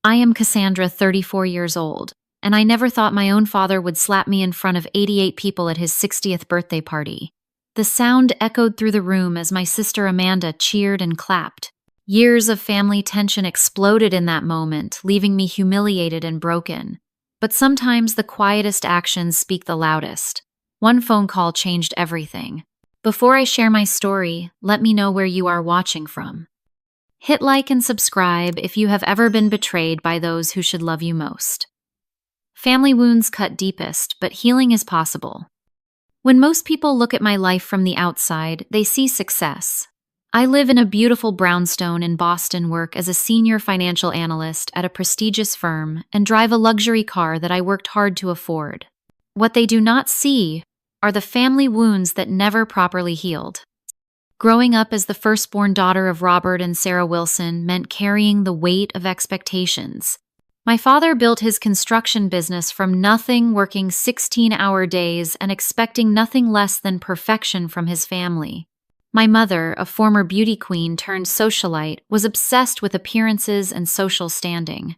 I am Cassandra, 34 years old, and I never thought my own father would slap me in front of 88 people at his 60th birthday party. The sound echoed through the room as my sister Amanda cheered and clapped. Years of family tension exploded in that moment, leaving me humiliated and broken. But sometimes the quietest actions speak the loudest. One phone call changed everything. Before I share my story, let me know where you are watching from. Hit like and subscribe if you have ever been betrayed by those who should love you most. Family wounds cut deepest, but healing is possible. When most people look at my life from the outside, they see success. I live in a beautiful brownstone in Boston, work as a senior financial analyst at a prestigious firm, and drive a luxury car that I worked hard to afford. What they do not see are the family wounds that never properly healed. Growing up as the firstborn daughter of Robert and Sarah Wilson meant carrying the weight of expectations. My father built his construction business from nothing, working 16-hour days and expecting nothing less than perfection from his family. My mother, a former beauty queen turned socialite, was obsessed with appearances and social standing.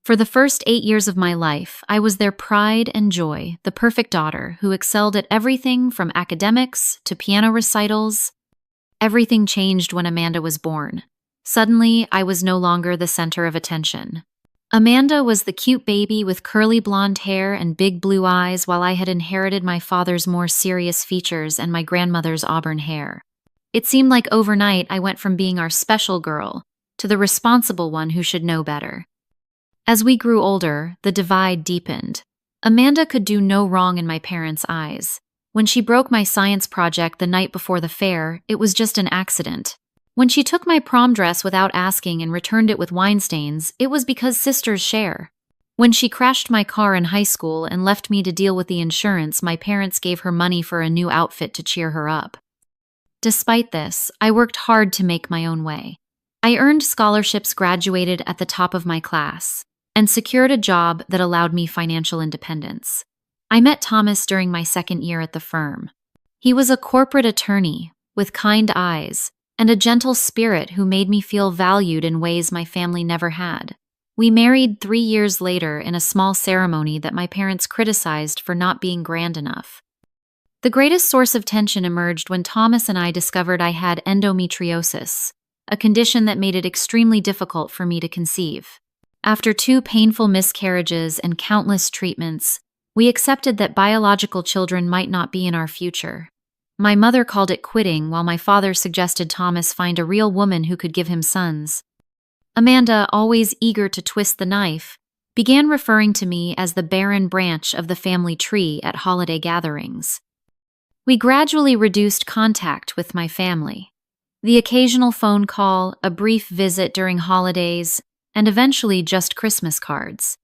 For the first 8 years of my life, I was their pride and joy, the perfect daughter who excelled at everything from academics to piano recitals. Everything changed when Amanda was born. Suddenly, I was no longer the center of attention. Amanda was the cute baby with curly blonde hair and big blue eyes, while I had inherited my father's more serious features and my grandmother's auburn hair. It seemed like overnight I went from being our special girl to the responsible one who should know better. As we grew older, the divide deepened. Amanda could do no wrong in my parents' eyes. When she broke my science project the night before the fair, it was just an accident. When she took my prom dress without asking and returned it with wine stains, it was because sisters share. When she crashed my car in high school and left me to deal with the insurance, my parents gave her money for a new outfit to cheer her up. Despite this, I worked hard to make my own way. I earned scholarships, graduated at the top of my class, and secured a job that allowed me financial independence. I met Thomas during my second year at the firm. He was a corporate attorney with kind eyes and a gentle spirit who made me feel valued in ways my family never had. We married 3 years later in a small ceremony that my parents criticized for not being grand enough. The greatest source of tension emerged when Thomas and I discovered I had endometriosis, a condition that made it extremely difficult for me to conceive. After 2 painful miscarriages and countless treatments, we accepted that biological children might not be in our future. My mother called it quitting, while my father suggested Thomas find a real woman who could give him sons. Amanda, always eager to twist the knife, began referring to me as the barren branch of the family tree at holiday gatherings. We gradually reduced contact with my family. The occasional phone call, a brief visit during holidays, and eventually just Christmas cards.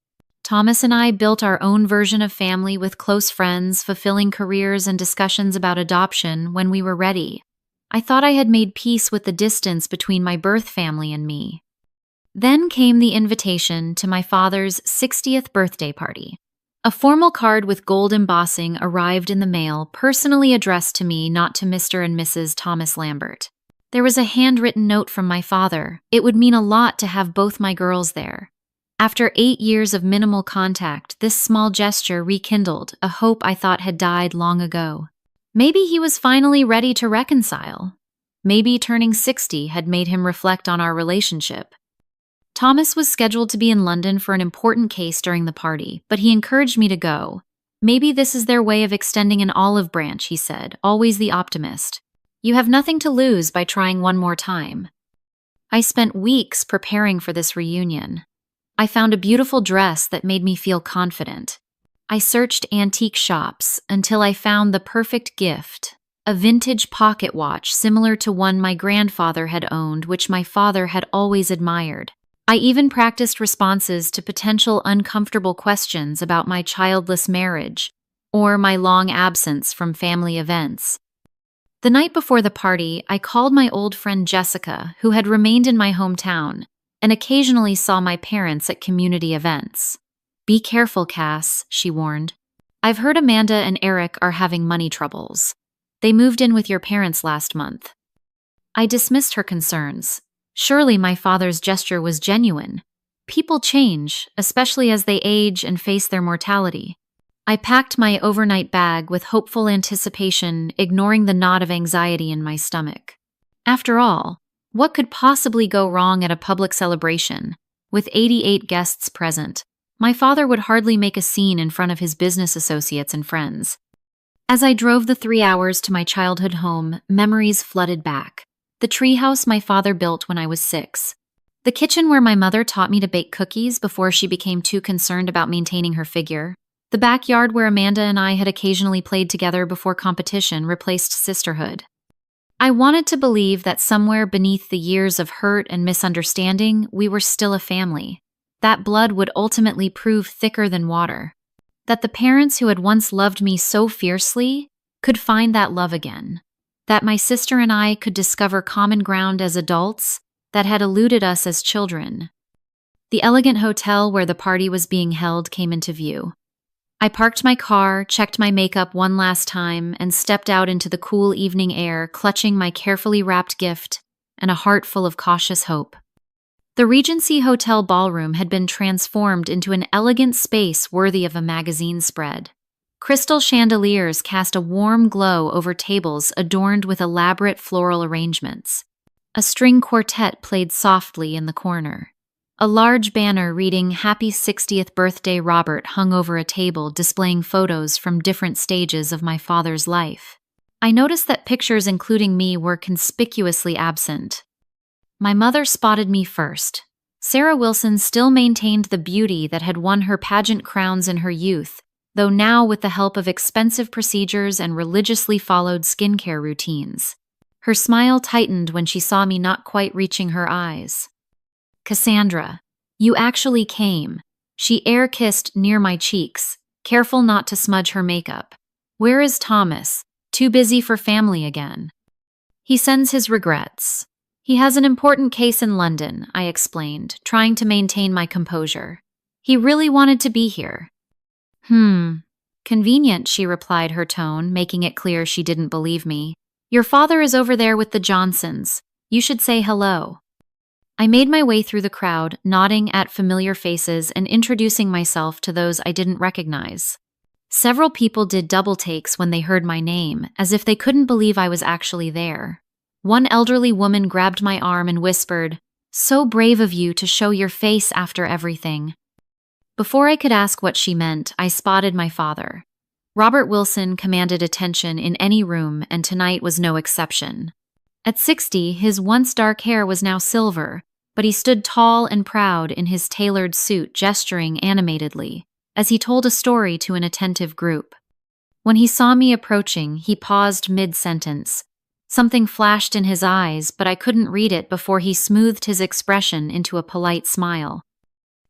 Thomas and I built our own version of family with close friends, fulfilling careers and discussions about adoption when we were ready. I thought I had made peace with the distance between my birth family and me. Then came the invitation to my father's 60th birthday party. A formal card with gold embossing arrived in the mail, personally addressed to me, not to Mr. and Mrs. Thomas Lambert. There was a handwritten note from my father. It would mean a lot to have both my girls there. After 8 years of minimal contact, this small gesture rekindled a hope I thought had died long ago. Maybe he was finally ready to reconcile. Maybe turning 60 had made him reflect on our relationship. Thomas was scheduled to be in London for an important case during the party, but he encouraged me to go. Maybe this is their way of extending an olive branch, he said, always the optimist. You have nothing to lose by trying one more time. I spent weeks preparing for this reunion. I found a beautiful dress that made me feel confident. I searched antique shops until I found the perfect gift, a vintage pocket watch similar to one my grandfather had owned, which my father had always admired. I even practiced responses to potential uncomfortable questions about my childless marriage or my long absence from family events. The night before the party, I called my old friend Jessica, who had remained in my hometown and occasionally saw my parents at community events. Be careful, Cass, she warned. I've heard Amanda and Eric are having money troubles. They moved in with your parents last month. I dismissed her concerns. Surely my father's gesture was genuine. People change, especially as they age and face their mortality. I packed my overnight bag with hopeful anticipation, ignoring the knot of anxiety in my stomach. After all, what could possibly go wrong at a public celebration? With 88 guests present, my father would hardly make a scene in front of his business associates and friends. As I drove the 3 hours to my childhood home, memories flooded back. The treehouse my father built when I was 6. The kitchen where my mother taught me to bake cookies before she became too concerned about maintaining her figure. The backyard where Amanda and I had occasionally played together before competition replaced sisterhood. I wanted to believe that somewhere beneath the years of hurt and misunderstanding, we were still a family. That blood would ultimately prove thicker than water. That the parents who had once loved me so fiercely could find that love again. That my sister and I could discover common ground as adults that had eluded us as children. The elegant hotel where the party was being held came into view. I parked my car, checked my makeup one last time, and stepped out into the cool evening air, clutching my carefully wrapped gift and a heart full of cautious hope. The Regency Hotel ballroom had been transformed into an elegant space worthy of a magazine spread. Crystal chandeliers cast a warm glow over tables adorned with elaborate floral arrangements. A string quartet played softly in the corner. A large banner reading "Happy 60th Birthday, Robert" hung over a table displaying photos from different stages of my father's life. I noticed that pictures including me were conspicuously absent. My mother spotted me first. Sarah Wilson still maintained the beauty that had won her pageant crowns in her youth, though now with the help of expensive procedures and religiously followed skincare routines. Her smile tightened when she saw me not quite reaching her eyes. "Cassandra, you actually came." She air-kissed near my cheeks, careful not to smudge her makeup. "Where is Thomas? Too busy for family again?" "He sends his regrets. He has an important case in London," I explained, trying to maintain my composure. "He really wanted to be here." Convenient," she replied, her tone making it clear she didn't believe me. "Your father is over there with the Johnsons. You should say hello." I made my way through the crowd, nodding at familiar faces and introducing myself to those I didn't recognize. Several people did double takes when they heard my name, as if they couldn't believe I was actually there. One elderly woman grabbed my arm and whispered, "So brave of you to show your face after everything." Before I could ask what she meant, I spotted my father. Robert Wilson commanded attention in any room, and tonight was no exception. At 60, his once dark hair was now silver, but he stood tall and proud in his tailored suit, gesturing animatedly, as he told a story to an attentive group. When he saw me approaching, he paused mid-sentence. Something flashed in his eyes, but I couldn't read it before he smoothed his expression into a polite smile.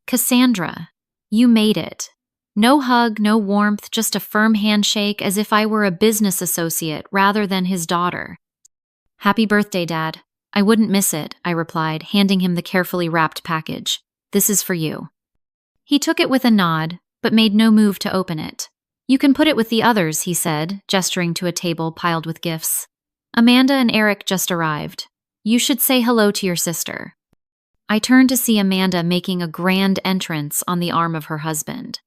"Cassandra, you made it." No hug, no warmth, just a firm handshake as if I were a business associate rather than his daughter. "Happy birthday, Dad. I wouldn't miss it," I replied, handing him the carefully wrapped package. "This is for you." He took it with a nod, but made no move to open it. "You can put it with the others," he said, gesturing to a table piled with gifts. "Amanda and Eric just arrived. You should say hello to your sister." I turned to see Amanda making a grand entrance on the arm of her husband.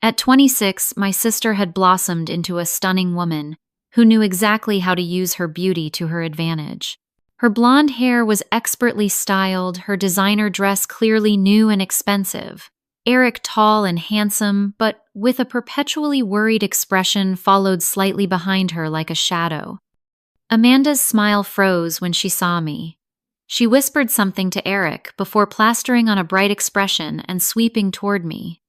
At 26, my sister had blossomed into a stunning woman who knew exactly how to use her beauty to her advantage. Her blonde hair was expertly styled, her designer dress clearly new and expensive. Eric tall and handsome, but with a perpetually worried expression followed slightly behind her like a shadow. Amanda's smile froze when she saw me. She whispered something to Eric before plastering on a bright expression and sweeping toward me.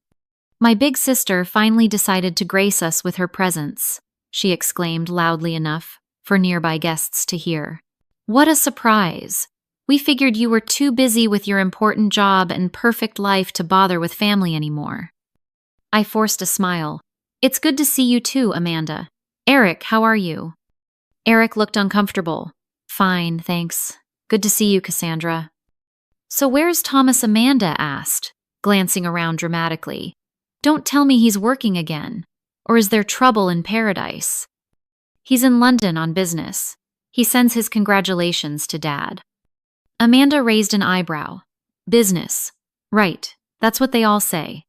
"My big sister finally decided to grace us with her presence," she exclaimed loudly enough for nearby guests to hear. "What a surprise! We figured you were too busy with your important job and perfect life to bother with family anymore." I forced a smile. "It's good to see you too, Amanda. Eric, how are you?" Eric looked uncomfortable. "Fine, thanks. Good to see you, Cassandra." "So where's Thomas?" Amanda asked, glancing around dramatically. "Don't tell me he's working again. Or is there trouble in paradise?" "He's in London on business. He sends his congratulations to Dad." Amanda raised an eyebrow. "Business. Right. That's what they all say.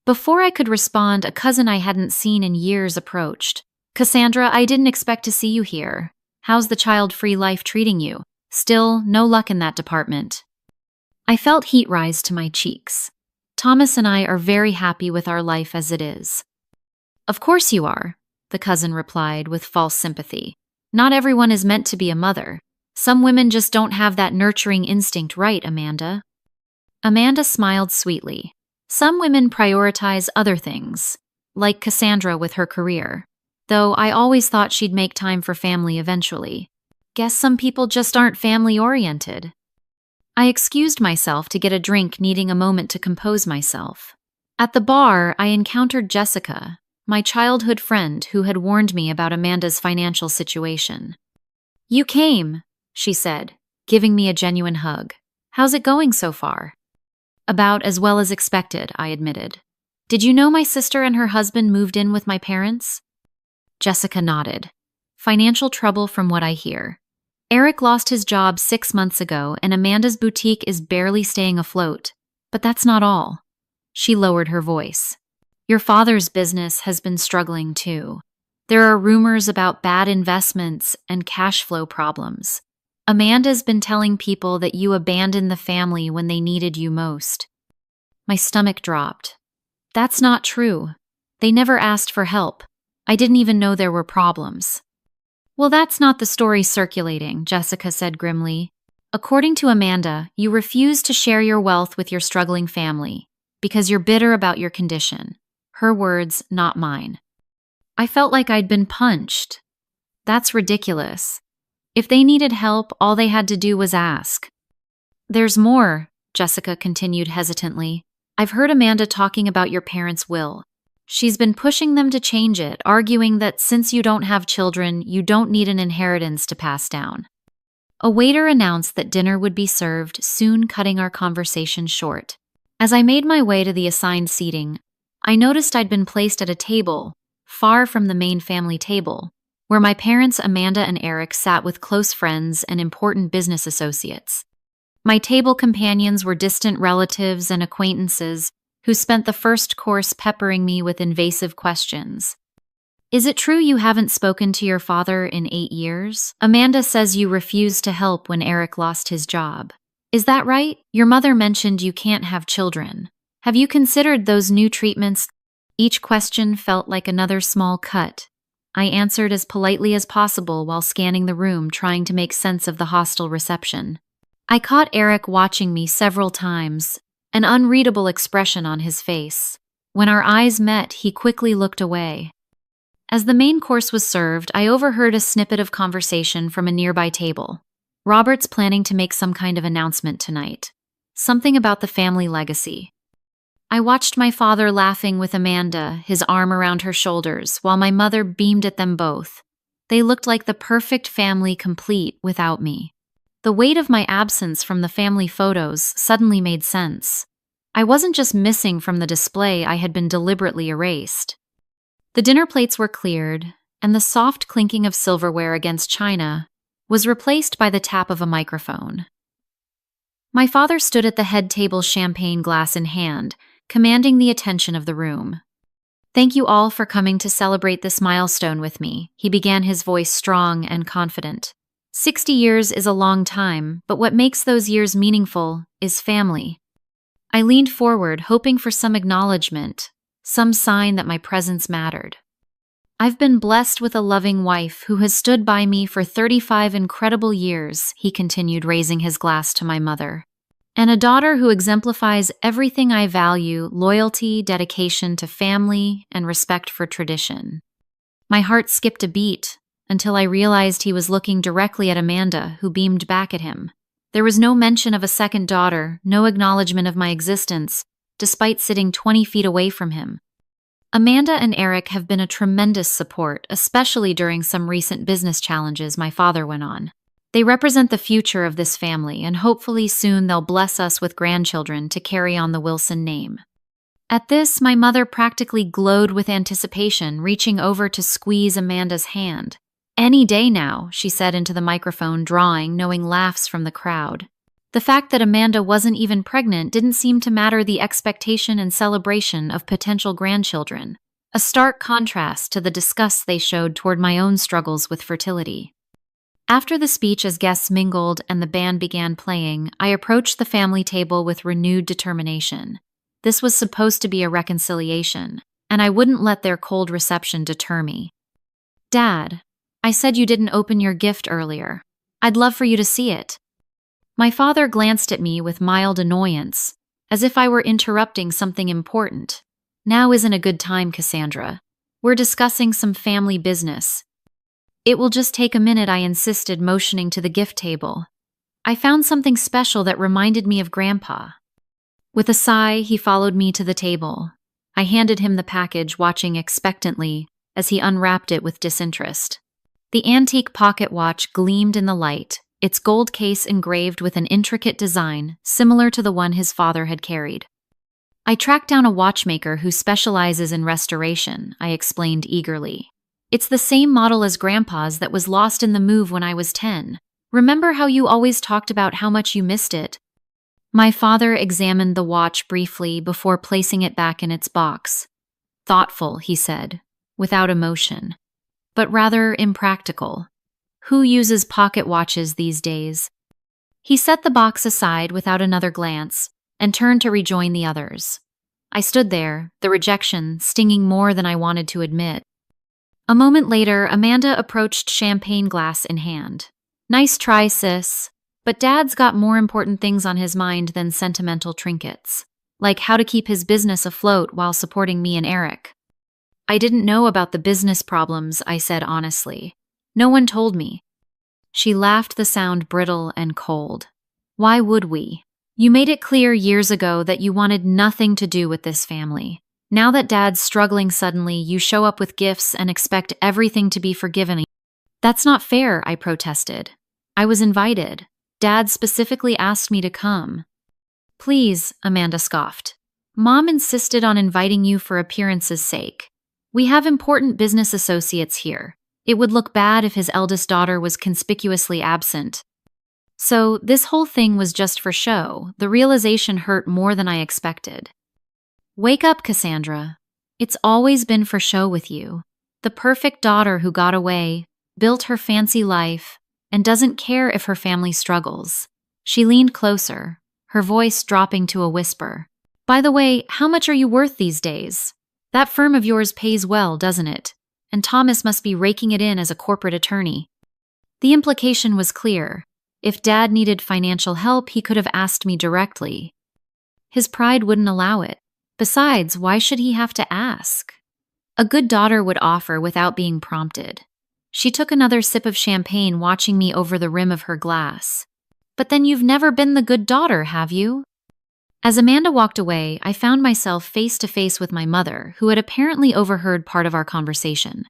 Before I could respond, a cousin I hadn't seen in years approached. Cassandra, I didn't expect to see you here. How's the child-free life treating you? Still, no luck in that department. I felt heat rise to my cheeks. Thomas and I are very happy with our life as it is. Of course you are, the cousin replied with false sympathy. Not everyone is meant to be a mother. Some women just don't have that nurturing instinct, right, Amanda? Amanda smiled sweetly. Some women prioritize other things, like Cassandra with her career. Though I always thought she'd make time for family eventually. Guess some people just aren't family-oriented. I excused myself to get a drink, needing a moment to compose myself. At the bar, I encountered Jessica, my childhood friend who had warned me about Amanda's financial situation. You came, she said, giving me a genuine hug. How's it going so far? About as well as expected, I admitted. Did you know my sister and her husband moved in with my parents? Jessica nodded. Financial trouble from what I hear. Eric lost his job 6 months ago and Amanda's boutique is barely staying afloat. But that's not all. She lowered her voice. Your father's business has been struggling too. There are rumors about bad investments and cash flow problems. Amanda's been telling people that you abandoned the family when they needed you most. My stomach dropped. That's not true. They never asked for help. I didn't even know there were problems. Well, that's not the story circulating, Jessica said grimly. According to Amanda, you refuse to share your wealth with your struggling family because you're bitter about your condition. Her words, not mine. I felt like I'd been punched. That's ridiculous. If they needed help, all they had to do was ask. There's more, Jessica continued hesitantly. I've heard Amanda talking about your parents' will. She's been pushing them to change it, arguing that since you don't have children, you don't need an inheritance to pass down. A waiter announced that dinner would be served, soon cutting our conversation short. As I made my way to the assigned seating, I noticed I'd been placed at a table, far from the main family table, where my parents Amanda and Eric sat with close friends and important business associates. My table companions were distant relatives and acquaintances who spent the first course peppering me with invasive questions. Is it true you haven't spoken to your father in 8 years? Amanda says you refused to help when Eric lost his job. Is that right? Your mother mentioned you can't have children. Have you considered those new treatments? Each question felt like another small cut. I answered as politely as possible while scanning the room, trying to make sense of the hostile reception. I caught Eric watching me several times, an unreadable expression on his face. When our eyes met, he quickly looked away. As the main course was served, I overheard a snippet of conversation from a nearby table. Robert's planning to make some kind of announcement tonight. Something about the family legacy. I watched my father laughing with Amanda, his arm around her shoulders, while my mother beamed at them both. They looked like the perfect family, complete without me. The weight of my absence from the family photos suddenly made sense. I wasn't just missing from the display, I had been deliberately erased. The dinner plates were cleared, and the soft clinking of silverware against china was replaced by the tap of a microphone. My father stood at the head table, champagne glass in hand, commanding the attention of the room. Thank you all for coming to celebrate this milestone with me, he began, his voice strong and confident. 60 years is a long time, but what makes those years meaningful is family. I leaned forward, hoping for some acknowledgement, some sign that my presence mattered. I've been blessed with a loving wife who has stood by me for 35 incredible years, he continued, raising his glass to my mother. And a daughter who exemplifies everything I value: loyalty, dedication to family, and respect for tradition. My heart skipped a beat until I realized he was looking directly at Amanda, who beamed back at him. There was no mention of a second daughter, no acknowledgement of my existence, despite sitting 20 feet away from him. Amanda and Eric have been a tremendous support, especially during some recent business challenges my father went on. They represent the future of this family, and hopefully soon they'll bless us with grandchildren to carry on the Wilson name. At this, my mother practically glowed with anticipation, reaching over to squeeze Amanda's hand. Any day now, she said into the microphone, drawing knowing laughs from the crowd. The fact that Amanda wasn't even pregnant didn't seem to matter the expectation and celebration of potential grandchildren, a stark contrast to the disgust they showed toward my own struggles with fertility. After the speech, as guests mingled and the band began playing, I approached the family table with renewed determination. This was supposed to be a reconciliation, and I wouldn't let their cold reception deter me. "Dad, I said you didn't open your gift earlier. I'd love for you to see it." My father glanced at me with mild annoyance, as if I were interrupting something important. "Now isn't a good time, Cassandra. We're discussing some family business." "It will just take a minute," I insisted, motioning to the gift table. "I found something special that reminded me of Grandpa." With a sigh, he followed me to the table. I handed him the package, watching expectantly as he unwrapped it with disinterest. The antique pocket watch gleamed in the light, its gold case engraved with an intricate design similar to the one his father had carried. "I tracked down a watchmaker who specializes in restoration," I explained eagerly. "It's the same model as Grandpa's that was lost in the move when I was 10. Remember how you always talked about how much you missed it?" My father examined the watch briefly before placing it back in its box. "Thoughtful," he said, without emotion, "but rather impractical. Who uses pocket watches these days?" He set the box aside without another glance and turned to rejoin the others. I stood there, the rejection stinging more than I wanted to admit. A moment later, Amanda approached, champagne glass in hand. "Nice try, sis. But Dad's got more important things on his mind than sentimental trinkets, like how to keep his business afloat while supporting me and Eric." "I didn't know about the business problems," I said honestly. "No one told me." She laughed, the sound brittle and cold. "Why would we? You made it clear years ago that you wanted nothing to do with this family. Now that Dad's struggling suddenly, you show up with gifts and expect everything to be forgiven." "That's not fair," I protested. "I was invited. Dad specifically asked me to come." "Please," Amanda scoffed. "Mom insisted on inviting you for appearance's sake. We have important business associates here. It would look bad if his eldest daughter was conspicuously absent." So this whole thing was just for show. The realization hurt more than I expected. "Wake up, Cassandra. It's always been for show with you. The perfect daughter who got away, built her fancy life, and doesn't care if her family struggles." She leaned closer, her voice dropping to a whisper. "By the way, how much are you worth these days? That firm of yours pays well, doesn't it? And Thomas must be raking it in as a corporate attorney." The implication was clear. If Dad needed financial help, he could have asked me directly. His pride wouldn't allow it. Besides, why should he have to ask? A good daughter would offer without being prompted. She took another sip of champagne, watching me over the rim of her glass. "But then you've never been the good daughter, have you?" As Amanda walked away, I found myself face to face with my mother, who had apparently overheard part of our conversation.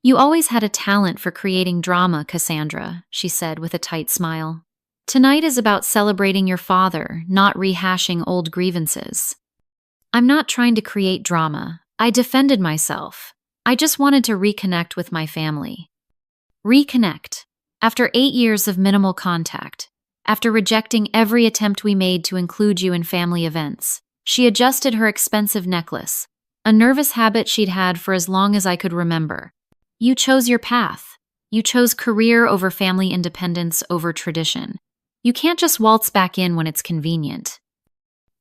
"You always had a talent for creating drama, Cassandra," she said with a tight smile. "Tonight is about celebrating your father, not rehashing old grievances." "I'm not trying to create drama. I defended myself. I just wanted to reconnect with my family." Reconnect. After 8 years of minimal contact, after rejecting every attempt we made to include you in family events, she adjusted her expensive necklace, a nervous habit she'd had for as long as I could remember. "You chose your path. You chose career over family, independence over tradition. You can't just waltz back in when it's convenient."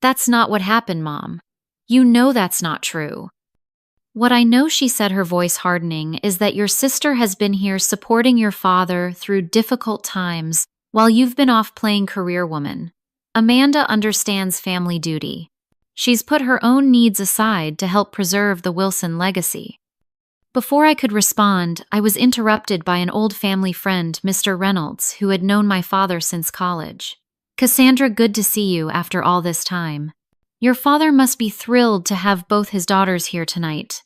"That's not what happened, Mom. You know that's not true." "What I know," she said, her voice hardening, "is that your sister has been here supporting your father through difficult times while you've been off playing career woman. Amanda understands family duty. She's put her own needs aside to help preserve the Wilson legacy." Before I could respond, I was interrupted by an old family friend, Mr. Reynolds, who had known my father since college. "Cassandra, good to see you after all this time. Your father must be thrilled to have both his daughters here tonight."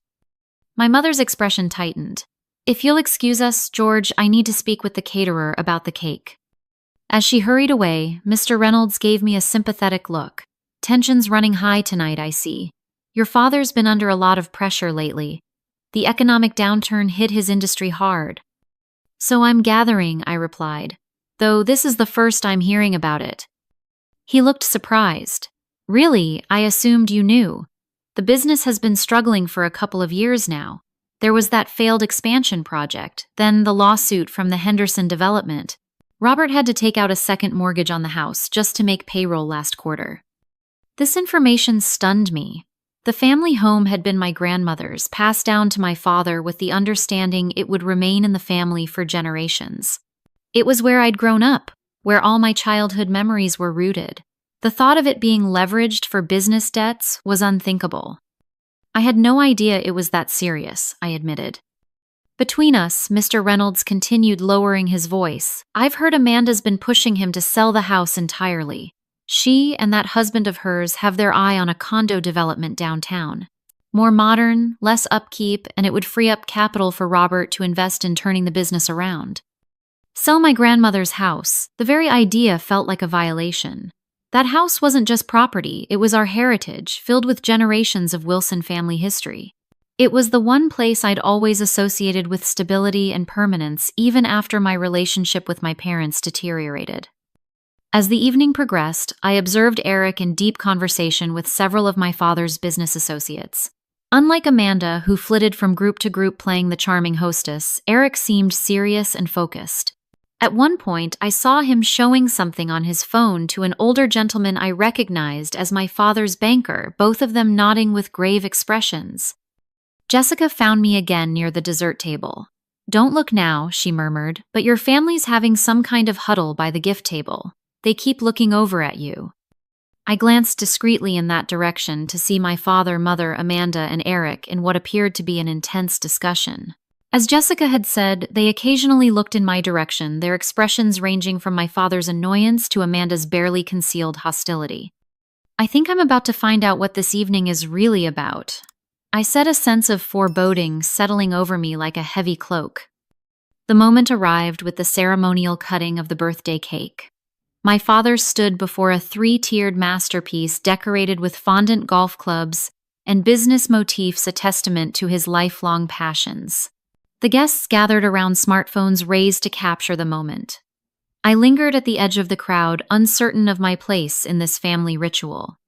My mother's expression tightened. "If you'll excuse us, George, I need to speak with the caterer about the cake." As she hurried away, Mr. Reynolds gave me a sympathetic look. "Tension's running high tonight, I see. Your father's been under a lot of pressure lately. The economic downturn hit his industry hard." "So I'm gathering," I replied, "though this is the first I'm hearing about it." He looked surprised. Really, I assumed you knew. The business has been struggling for a couple of years now. There was that failed expansion project, then the lawsuit from the Henderson development. Robert had to take out a second mortgage on the house just to make payroll last quarter. This information stunned me. The family home had been my grandmother's, passed down to my father with the understanding it would remain in the family for generations. It was where I'd grown up, where all my childhood memories were rooted. The thought of it being leveraged for business debts was unthinkable. I had no idea it was that serious, I admitted. Between us, Mr. Reynolds continued lowering his voice. I've heard Amanda's been pushing him to sell the house entirely. She and that husband of hers have their eye on a condo development downtown. More modern, less upkeep, and it would free up capital for Robert to invest in turning the business around. Sell my grandmother's house. The very idea felt like a violation. That house wasn't just property, it was our heritage, filled with generations of Wilson family history. It was the one place I'd always associated with stability and permanence, even after my relationship with my parents deteriorated. As the evening progressed, I observed Eric in deep conversation with several of my father's business associates. Unlike Amanda, who flitted from group to group playing the charming hostess, Eric seemed serious and focused. At one point, I saw him showing something on his phone to an older gentleman I recognized as my father's banker, both of them nodding with grave expressions. Jessica found me again near the dessert table. "Don't look now," she murmured, "but your family's having some kind of huddle by the gift table. They keep looking over at you." I glanced discreetly in that direction to see my father, mother, Amanda, and Eric in what appeared to be an intense discussion. As Jessica had said, they occasionally looked in my direction, their expressions ranging from my father's annoyance to Amanda's barely concealed hostility. "I think I'm about to find out what this evening is really about." I said, a sense of foreboding settling over me like a heavy cloak. The moment arrived with the ceremonial cutting of the birthday cake. My father stood before a 3-tiered masterpiece decorated with fondant golf clubs and business motifs, a testament to his lifelong passions. The guests gathered around, smartphones raised to capture the moment. I lingered at the edge of the crowd, uncertain of my place in this family ritual.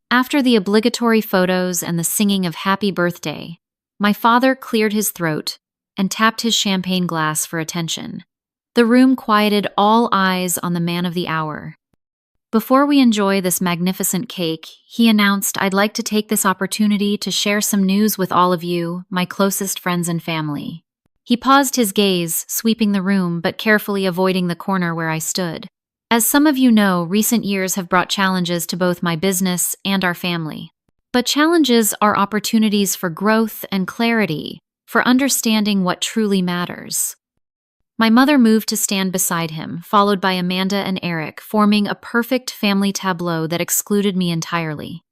After the obligatory photos and the singing of Happy Birthday, my father cleared his throat and tapped his champagne glass for attention. The room quieted, all eyes on the man of the hour. "Before we enjoy this magnificent cake," he announced, "I'd like to take this opportunity to share some news with all of you, my closest friends and family." He paused, his gaze sweeping the room but carefully avoiding the corner where I stood. "As some of you know, recent years have brought challenges to both my business and our family. But challenges are opportunities for growth and clarity, for understanding what truly matters." My mother moved to stand beside him, followed by Amanda and Eric, forming a perfect family tableau that excluded me entirely.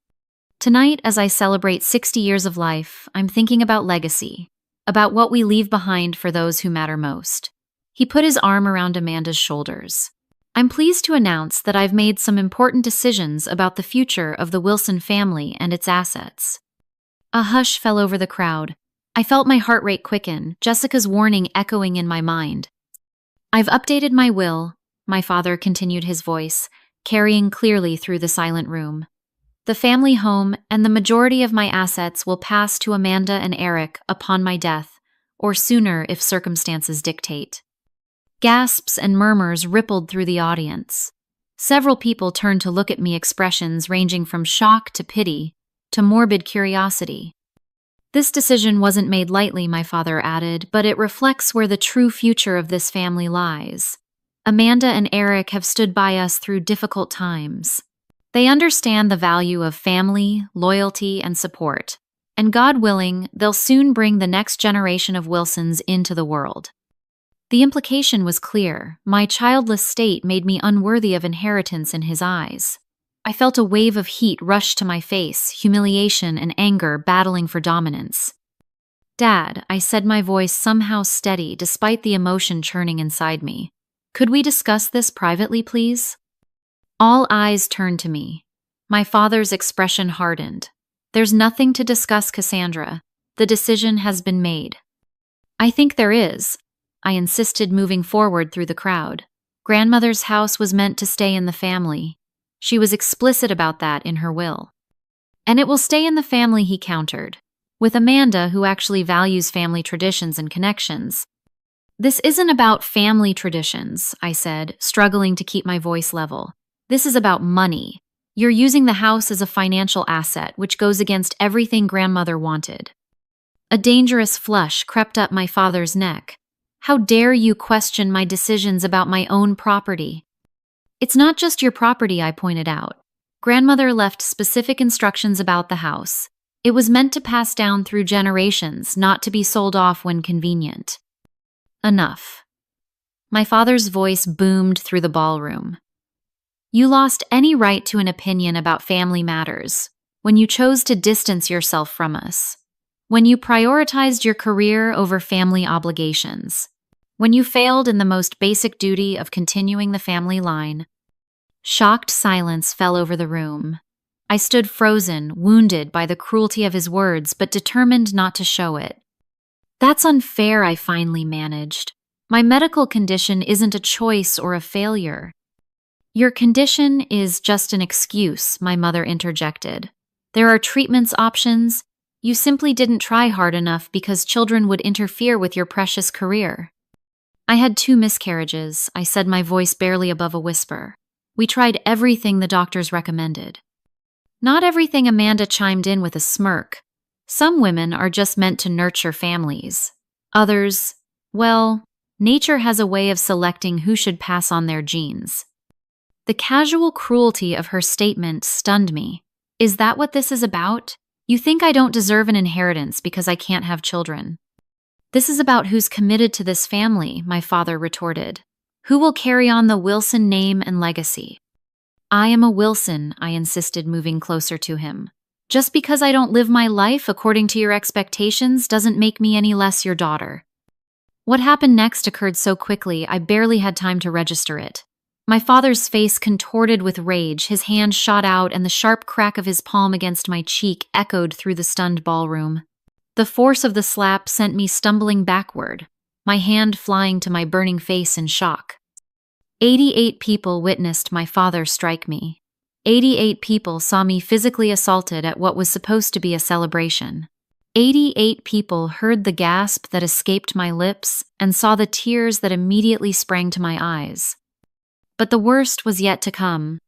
"Tonight, as I celebrate 60 years of life, I'm thinking about legacy, about what we leave behind for those who matter most." He put his arm around Amanda's shoulders. "I'm pleased to announce that I've made some important decisions about the future of the Wilson family and its assets." A hush fell over the crowd. I felt my heart rate quicken, Jessica's warning echoing in my mind. "I've updated my will," my father continued, his voice carrying clearly through the silent room. "The family home and the majority of my assets will pass to Amanda and Eric upon my death, or sooner if circumstances dictate." Gasps and murmurs rippled through the audience. Several people turned to look at me, expressions ranging from shock to pity to morbid curiosity. "This decision wasn't made lightly," my father added, "but it reflects where the true future of this family lies. Amanda and Eric have stood by us through difficult times. They understand the value of family, loyalty, and support, and God willing, they'll soon bring the next generation of Wilsons into the world." The implication was clear. My childless state made me unworthy of inheritance in his eyes. I felt a wave of heat rush to my face, humiliation and anger battling for dominance. "Dad," I said, my voice somehow steady despite the emotion churning inside me. "Could we discuss this privately, please?" All eyes turned to me. My father's expression hardened. "There's nothing to discuss, Cassandra. The decision has been made." "I think there is," I insisted, moving forward through the crowd. "Grandmother's house was meant to stay in the family. She was explicit about that in her will. And it will stay in the family, he countered. With Amanda, who actually values family traditions and connections. This isn't about family traditions, I said, struggling to keep my voice level. This is about money. You're using the house as a financial asset, which goes against everything grandmother wanted. A dangerous flush crept up my father's neck. How dare you question my decisions about my own property? It's not just your property, I pointed out. Grandmother left specific instructions about the house. It was meant to pass down through generations, not to be sold off when convenient. Enough. My father's voice boomed through the ballroom. You lost any right to an opinion about family matters when you chose to distance yourself from us, when you prioritized your career over family obligations, when you failed in the most basic duty of continuing the family line. Shocked silence fell over the room. I stood frozen, wounded by the cruelty of his words, but determined not to show it. That's unfair, I finally managed. My medical condition isn't a choice or a failure. Your condition is just an excuse, my mother interjected. There are treatments options. You simply didn't try hard enough because children would interfere with your precious career. I had 2 miscarriages, I said, my voice barely above a whisper. We tried everything the doctors recommended. Not everything, Amanda chimed in with a smirk. Some women are just meant to nurture families. Others, well, nature has a way of selecting who should pass on their genes. The casual cruelty of her statement stunned me. Is that what this is about? You think I don't deserve an inheritance because I can't have children? This is about who's committed to this family, my father retorted. Who will carry on the Wilson name and legacy? I am a Wilson, I insisted, moving closer to him. Just because I don't live my life according to your expectations doesn't make me any less your daughter. What happened next occurred so quickly I barely had time to register it. My father's face contorted with rage, his hand shot out, and the sharp crack of his palm against my cheek echoed through the stunned ballroom. The force of the slap sent me stumbling backward, my hand flying to my burning face in shock. 88 people witnessed my father strike me. 88 people saw me physically assaulted at what was supposed to be a celebration. 88 people heard the gasp that escaped my lips and saw the tears that immediately sprang to my eyes. But the worst was yet to come.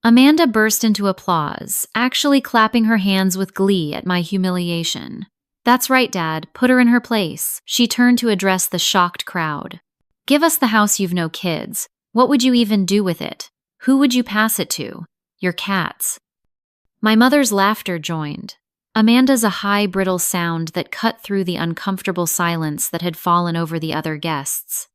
Amanda burst into applause, actually clapping her hands with glee at my humiliation. That's right, Dad, put her in her place. She turned to address the shocked crowd. Give us the house, you've no kids. What would you even do with it? Who would you pass it to? Your cats. My mother's laughter joined. Amanda's a high, brittle sound that cut through the uncomfortable silence that had fallen over the other guests.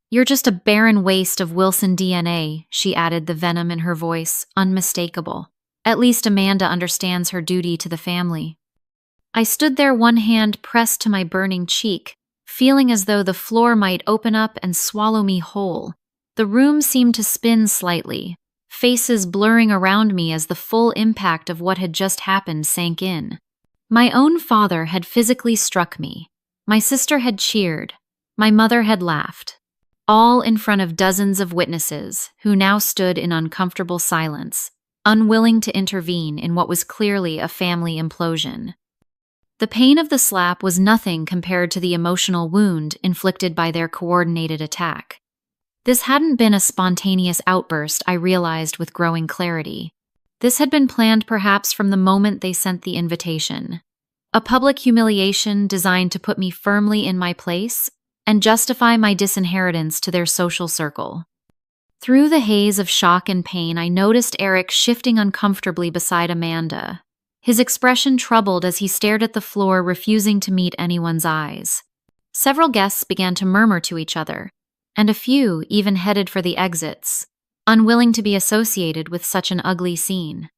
You're just a barren waste of Wilson DNA, she added, the venom in her voice unmistakable. At least Amanda understands her duty to the family. I stood there, one hand pressed to my burning cheek, feeling as though the floor might open up and swallow me whole. The room seemed to spin slightly, faces blurring around me as the full impact of what had just happened sank in. My own father had physically struck me. My sister had cheered. My mother had laughed. All in front of dozens of witnesses who now stood in uncomfortable silence, unwilling to intervene in what was clearly a family implosion. The pain of the slap was nothing compared to the emotional wound inflicted by their coordinated attack. This hadn't been a spontaneous outburst, I realized with growing clarity. This had been planned perhaps from the moment they sent the invitation. A public humiliation designed to put me firmly in my place and justify my disinheritance to their social circle. Through the haze of shock and pain, I noticed Eric shifting uncomfortably beside Amanda. His expression troubled as he stared at the floor, refusing to meet anyone's eyes. Several guests began to murmur to each other, and a few even headed for the exits, unwilling to be associated with such an ugly scene.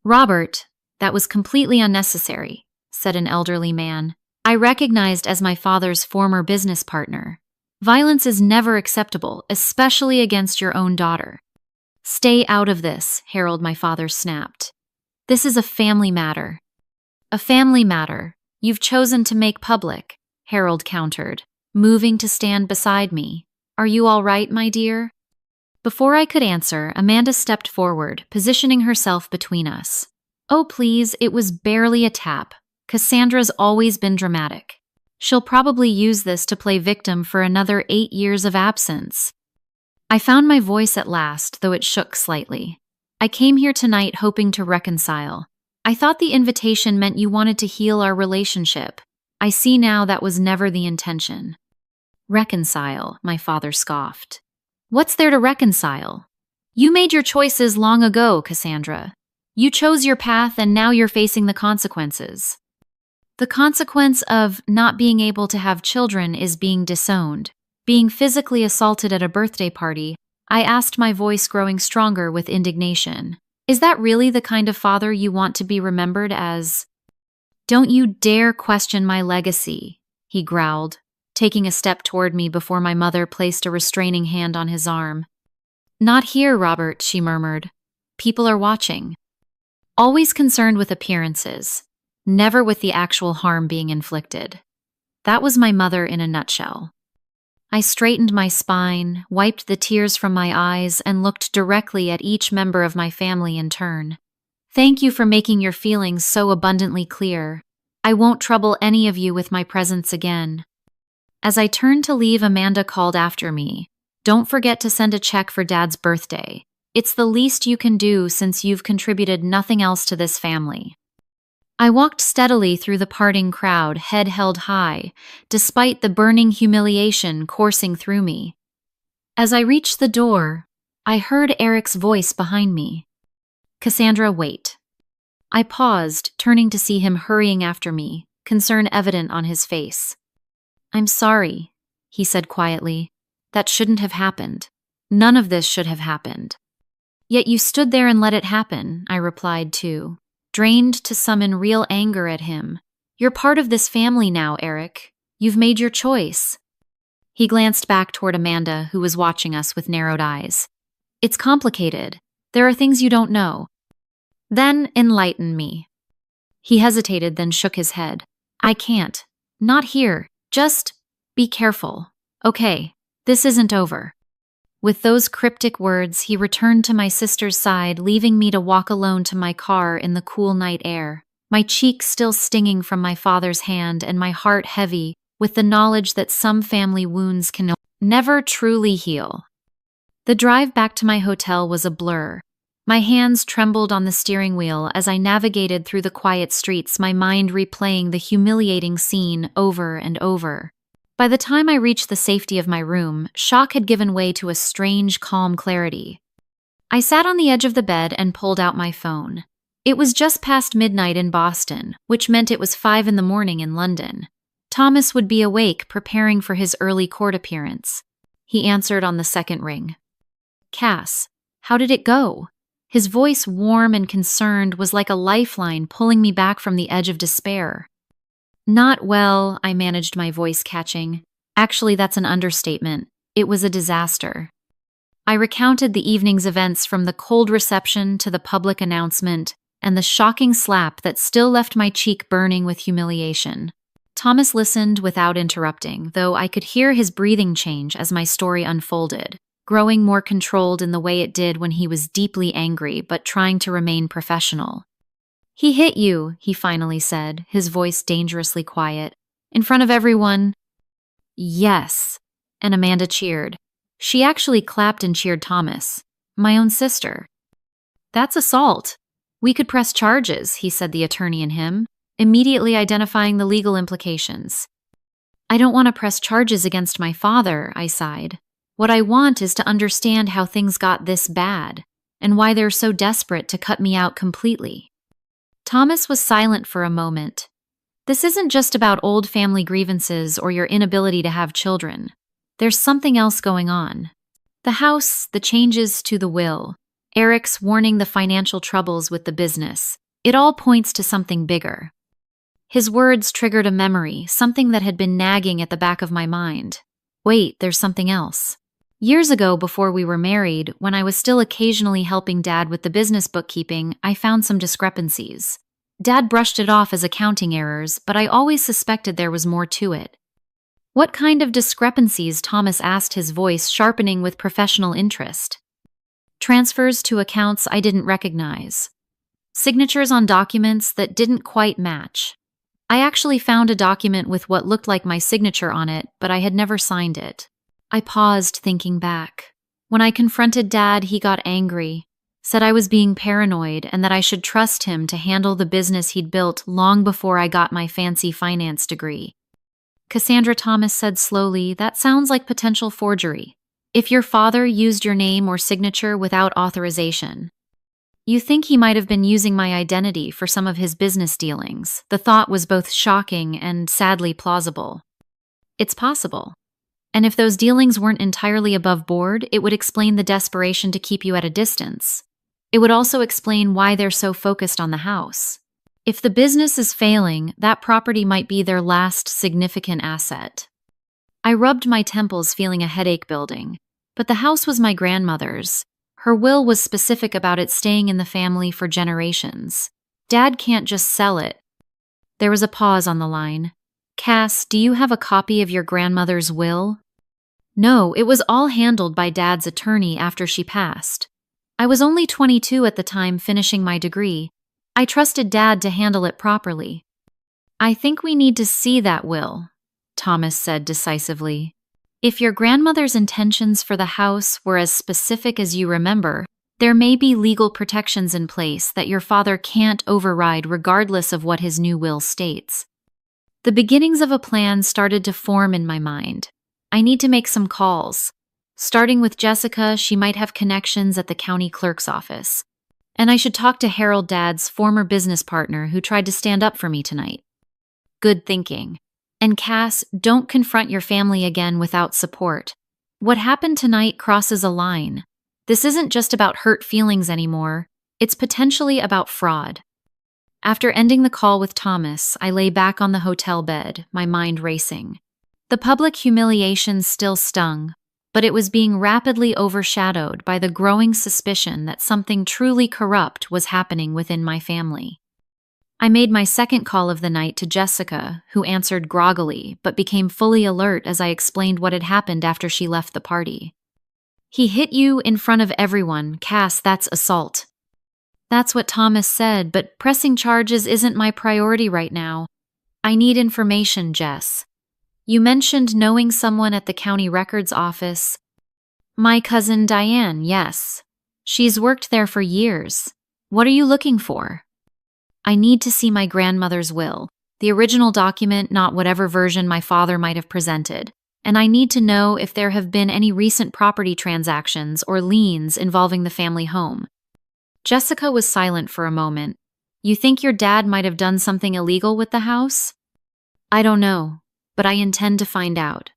Robert, that was completely unnecessary, said an elderly man, I recognized as my father's former business partner. Violence is never acceptable, especially against your own daughter. Stay out of this, Harold, my father snapped. This is a family matter. A family matter you've chosen to make public, Harold countered, moving to stand beside me. Are you all right, my dear? Before I could answer, Amanda stepped forward, positioning herself between us. Oh, please, it was barely a tap. Cassandra's always been dramatic. She'll probably use this to play victim for another 8 years of absence. I found my voice at last, though it shook slightly. I came here tonight hoping to reconcile. I thought the invitation meant you wanted to heal our relationship. I see now that was never the intention. Reconcile, my father scoffed. What's there to reconcile? You made your choices long ago, Cassandra. You chose your path and now you're facing the consequences. The consequence of not being able to have children is being disowned. Being physically assaulted at a birthday party, I asked, my voice growing stronger with indignation. Is that really the kind of father you want to be remembered as? Don't you dare question my legacy, he growled, taking a step toward me before my mother placed a restraining hand on his arm. Not here, Robert, she murmured. People are watching. Always concerned with appearances, never with the actual harm being inflicted. That was my mother in a nutshell. I straightened my spine, wiped the tears from my eyes, and looked directly at each member of my family in turn. Thank you for making your feelings so abundantly clear. I won't trouble any of you with my presence again. As I turned to leave, Amanda called after me. Don't forget to send a check for Dad's birthday. It's the least you can do since you've contributed nothing else to this family. I walked steadily through the parting crowd, head held high, despite the burning humiliation coursing through me. As I reached the door, I heard Eric's voice behind me. Cassandra, wait. I paused, turning to see him hurrying after me, concern evident on his face. I'm sorry, he said quietly. That shouldn't have happened. None of this should have happened. Yet you stood there and let it happen, I replied too, drained to summon real anger at him. You're part of this family now, Eric. You've made your choice. He glanced back toward Amanda, who was watching us with narrowed eyes. It's complicated. There are things you don't know. Then enlighten me. He hesitated, then shook his head. I can't. Not here. Just be careful. Okay, this isn't over. With those cryptic words, he returned to my sister's side, leaving me to walk alone to my car in the cool night air, my cheek still stinging from my father's hand and my heart heavy with the knowledge that some family wounds can never truly heal. The drive back to my hotel was a blur. My hands trembled on the steering wheel as I navigated through the quiet streets, my mind replaying the humiliating scene over and over. By the time I reached the safety of my room, shock had given way to a strange, calm clarity. I sat on the edge of the bed and pulled out my phone. It was just past midnight in Boston, which meant it was 5 a.m. in London. Thomas would be awake, preparing for his early court appearance. He answered on the second ring. Cass, how did it go? His voice, warm and concerned, was like a lifeline pulling me back from the edge of despair. Not well, I managed, my voice catching. Actually, that's an understatement. It was a disaster. I recounted the evening's events, from the cold reception to the public announcement, and the shocking slap that still left my cheek burning with humiliation. Thomas listened without interrupting, though I could hear his breathing change as my story unfolded, growing more controlled in the way it did when he was deeply angry but trying to remain professional. He hit you, he finally said, his voice dangerously quiet. In front of everyone? Yes. And Amanda cheered. She actually clapped and cheered Thomas. My own sister. That's assault. We could press charges, he said, the attorney in him, immediately identifying the legal implications. I don't want to press charges against my father, I sighed. What I want is to understand how things got this bad, and why they're so desperate to cut me out completely. Thomas was silent for a moment. This isn't just about old family grievances or your inability to have children. There's something else going on. The house, the changes to the will, Eric's warning, the financial troubles with the business. It all points to something bigger. His words triggered a memory, something that had been nagging at the back of my mind. Wait, there's something else. Years ago, before we were married, when I was still occasionally helping Dad with the business bookkeeping, I found some discrepancies. Dad brushed it off as accounting errors, but I always suspected there was more to it. What kind of discrepancies? Thomas asked, his voice sharpening with professional interest. transfers to accounts I didn't recognize, signatures on documents that didn't quite match. I actually found a document with what looked like my signature on it, but I had never signed it. I paused, thinking back. When I confronted Dad, he got angry, said I was being paranoid and that I should trust him to handle the business he'd built long before I got my fancy finance degree. Cassandra Thomas said slowly, "That sounds like potential forgery. If your father used your name or signature without authorization, you think he might have been using my identity for some of his business dealings." The thought was both shocking and sadly plausible. It's possible. And if those dealings weren't entirely above board, it would explain the desperation to keep you at a distance. It would also explain why they're so focused on the house. If the business is failing, that property might be their last significant asset. I rubbed my temples, feeling a headache building. But the house was my grandmother's. Her will was specific about it staying in the family for generations. Dad can't just sell it. There was a pause on the line. "Cass, do you have a copy of your grandmother's will?" No, it was all handled by Dad's attorney after she passed. I was only 22 at the time, finishing my degree. I trusted Dad to handle it properly. "I think we need to see that will," Thomas said decisively. "If your grandmother's intentions for the house were as specific as you remember, there may be legal protections in place that your father can't override regardless of what his new will states." The beginnings of a plan started to form in my mind. I need to make some calls. Starting with Jessica, she might have connections at the county clerk's office. And I should talk to Harold, Dad's former business partner who tried to stand up for me tonight. Good thinking. And Cass, don't confront your family again without support. What happened tonight crosses a line. This isn't just about hurt feelings anymore. It's potentially about fraud. After ending the call with Thomas, I lay back on the hotel bed, my mind racing. The public humiliation still stung, but it was being rapidly overshadowed by the growing suspicion that something truly corrupt was happening within my family. I made my second call of the night to Jessica, who answered groggily but became fully alert as I explained what had happened after she left the party. "He hit you in front of everyone. Cass, that's assault." "That's what Thomas said, but pressing charges isn't my priority right now. I need information, Jess. You mentioned knowing someone at the county records office." "My cousin Diane, yes. She's worked there for years. What are you looking for?" "I need to see my grandmother's will, the original document, not whatever version my father might have presented. And I need to know if there have been any recent property transactions or liens involving the family home." Jessica was silent for a moment. "You think your dad might have done something illegal with the house?" "I don't know, but I intend to find out."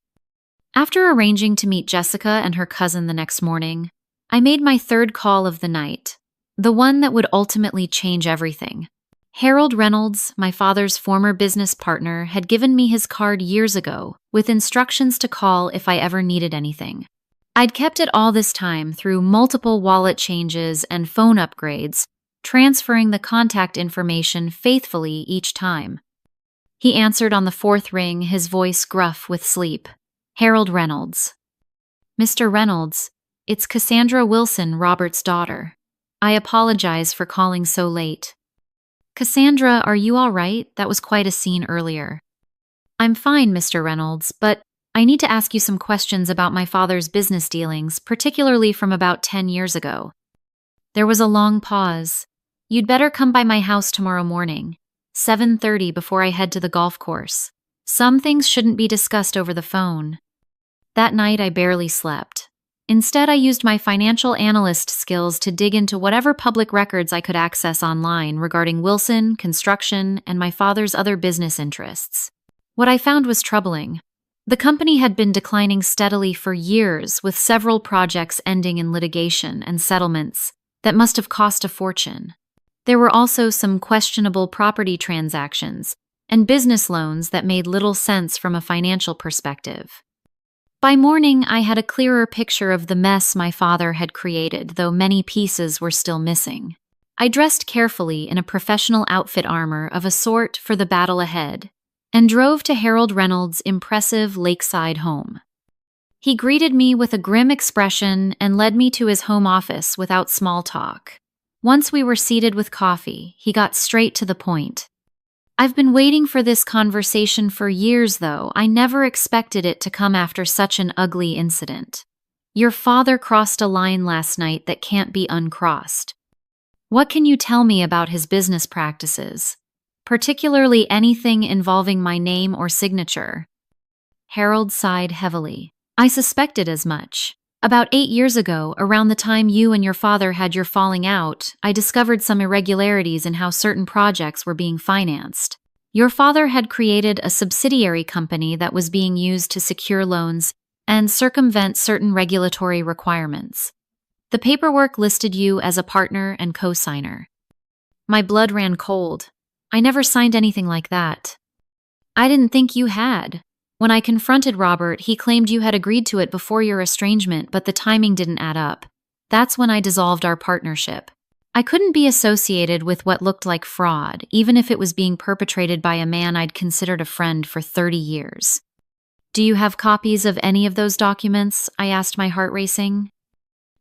After arranging to meet Jessica and her cousin the next morning, I made my third call of the night, the one that would ultimately change everything. Harold Reynolds, my father's former business partner, had given me his card years ago with instructions to call if I ever needed anything. I'd kept it all this time through multiple wallet changes and phone upgrades, transferring the contact information faithfully each time. He answered on the fourth ring, his voice gruff with sleep. "Harold Reynolds." "Mr. Reynolds, it's Cassandra Wilson, Robert's daughter. I apologize for calling so late." "Cassandra, are you all right? That was quite a scene earlier." "I'm fine, Mr. Reynolds, but I need to ask you some questions about my father's business dealings, particularly from about 10 years ago." There was a long pause. "You'd better come by my house tomorrow morning, 7:30, before I head to the golf course. Some things shouldn't be discussed over the phone." That night, I barely slept. Instead, I used my financial analyst skills to dig into whatever public records I could access online regarding Wilson, construction, and my father's other business interests. What I found was troubling. The company had been declining steadily for years, with several projects ending in litigation and settlements that must have cost a fortune. There were also some questionable property transactions and business loans that made little sense from a financial perspective. By morning, I had a clearer picture of the mess my father had created, though many pieces were still missing. I dressed carefully in a professional outfit armor of a sort for the battle ahead, and drove to Harold Reynolds' impressive lakeside home. He greeted me with a grim expression and led me to his home office without small talk. Once we were seated with coffee, he got straight to the point. I've been waiting for this conversation for years, though. I never expected it to come after such an ugly incident. Your father crossed a line last night that can't be uncrossed. What can you tell me about his business practices? Particularly anything involving my name or signature. Harold sighed heavily. I suspected as much. About 8 years ago, around the time you and your father had your falling out, I discovered some irregularities in how certain projects were being financed. Your father had created a subsidiary company that was being used to secure loans and circumvent certain regulatory requirements. The paperwork listed you as a partner and co-signer. My blood ran cold. I never signed anything like that. I didn't think you had. When I confronted Robert, he claimed you had agreed to it before your estrangement, but the timing didn't add up. That's when I dissolved our partnership. I couldn't be associated with what looked like fraud, even if it was being perpetrated by a man I'd considered a friend for 30 years. Do you have copies of any of those documents? I asked, my heart racing.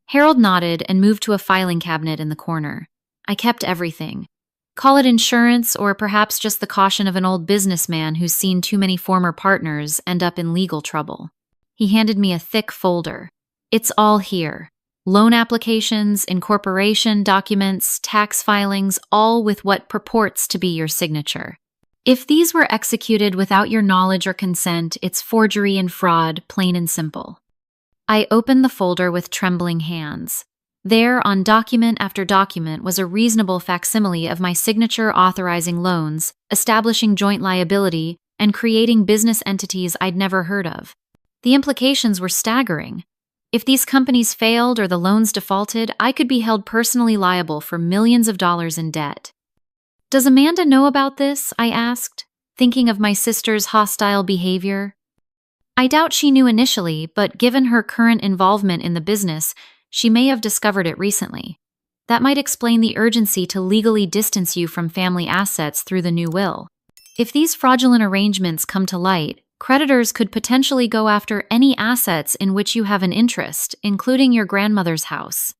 Harold nodded and moved to a filing cabinet in the corner. I kept everything. Call it insurance, or perhaps just the caution of an old businessman who's seen too many former partners end up in legal trouble. He handed me a thick folder. It's all here. Loan applications, incorporation documents, tax filings, all with what purports to be your signature. If these were executed without your knowledge or consent, it's forgery and fraud, plain and simple. I opened the folder with trembling hands. There, on document after document, was a reasonable facsimile of my signature authorizing loans, establishing joint liability, and creating business entities I'd never heard of. The implications were staggering. If these companies failed or the loans defaulted, I could be held personally liable for millions of dollars in debt. Does Amanda know about this? I asked, thinking of my sister's hostile behavior. I doubt she knew initially, but given her current involvement in the business, she may have discovered it recently. That might explain the urgency to legally distance you from family assets through the new will. If these fraudulent arrangements come to light, creditors could potentially go after any assets in which you have an interest, including your grandmother's house.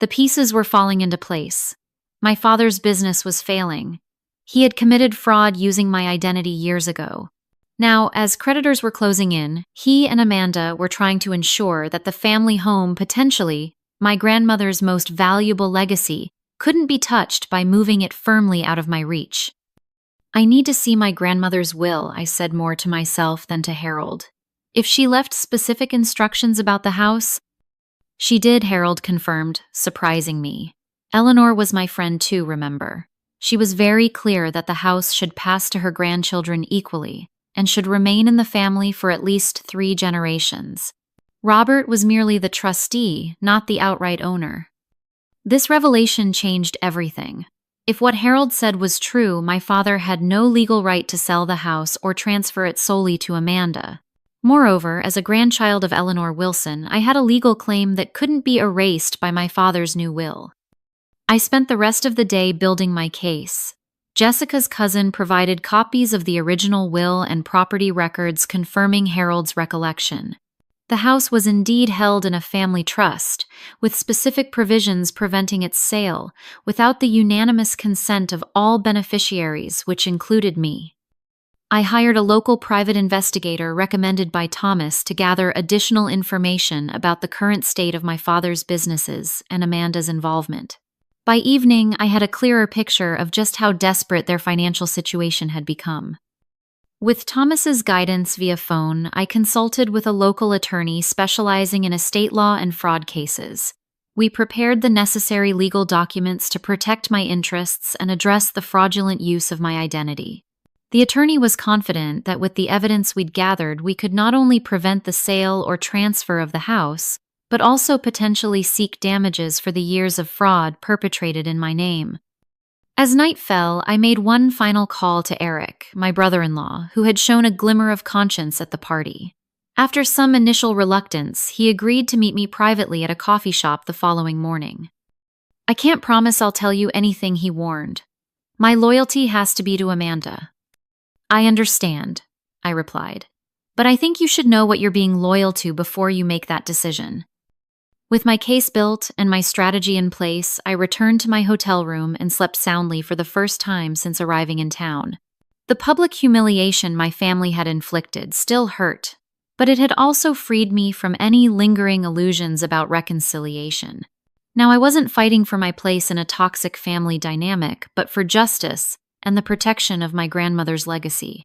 The pieces were falling into place. My father's business was failing. He had committed fraud using my identity years ago. Now, as creditors were closing in, he and Amanda were trying to ensure that the family home, potentially my grandmother's most valuable legacy, couldn't be touched by moving it firmly out of my reach. I need to see my grandmother's will, I said more to myself than to Harold. If she left specific instructions about the house? She did, Harold confirmed, surprising me. Eleanor was my friend too, remember. She was very clear that the house should pass to her grandchildren equally, and should remain in the family for at least 3 generations. Robert was merely the trustee, not the outright owner. This revelation changed everything. If what Harold said was true, my father had no legal right to sell the house or transfer it solely to Amanda. Moreover, as a grandchild of Eleanor Wilson, I had a legal claim that couldn't be erased by my father's new will. I spent the rest of the day building my case. Jessica's cousin provided copies of the original will and property records confirming Harold's recollection. The house was indeed held in a family trust, with specific provisions preventing its sale, without the unanimous consent of all beneficiaries, which included me. I hired a local private investigator recommended by Thomas to gather additional information about the current state of my father's businesses and Amanda's involvement. By evening, I had a clearer picture of just how desperate their financial situation had become. With Thomas's guidance via phone, I consulted with a local attorney specializing in estate law and fraud cases. We prepared the necessary legal documents to protect my interests and address the fraudulent use of my identity. The attorney was confident that with the evidence we'd gathered, we could not only prevent the sale or transfer of the house, but also potentially seek damages for the years of fraud perpetrated in my name. As night fell, I made one final call to Eric, my brother-in-law, who had shown a glimmer of conscience at the party. After some initial reluctance, he agreed to meet me privately at a coffee shop the following morning. I can't promise I'll tell you anything, he warned. My loyalty has to be to Amanda. I understand, I replied. But I think you should know what you're being loyal to before you make that decision. With my case built and my strategy in place, I returned to my hotel room and slept soundly for the first time since arriving in town. The public humiliation my family had inflicted still hurt, but it had also freed me from any lingering illusions about reconciliation. Now, I wasn't fighting for my place in a toxic family dynamic, but for justice and the protection of my grandmother's legacy.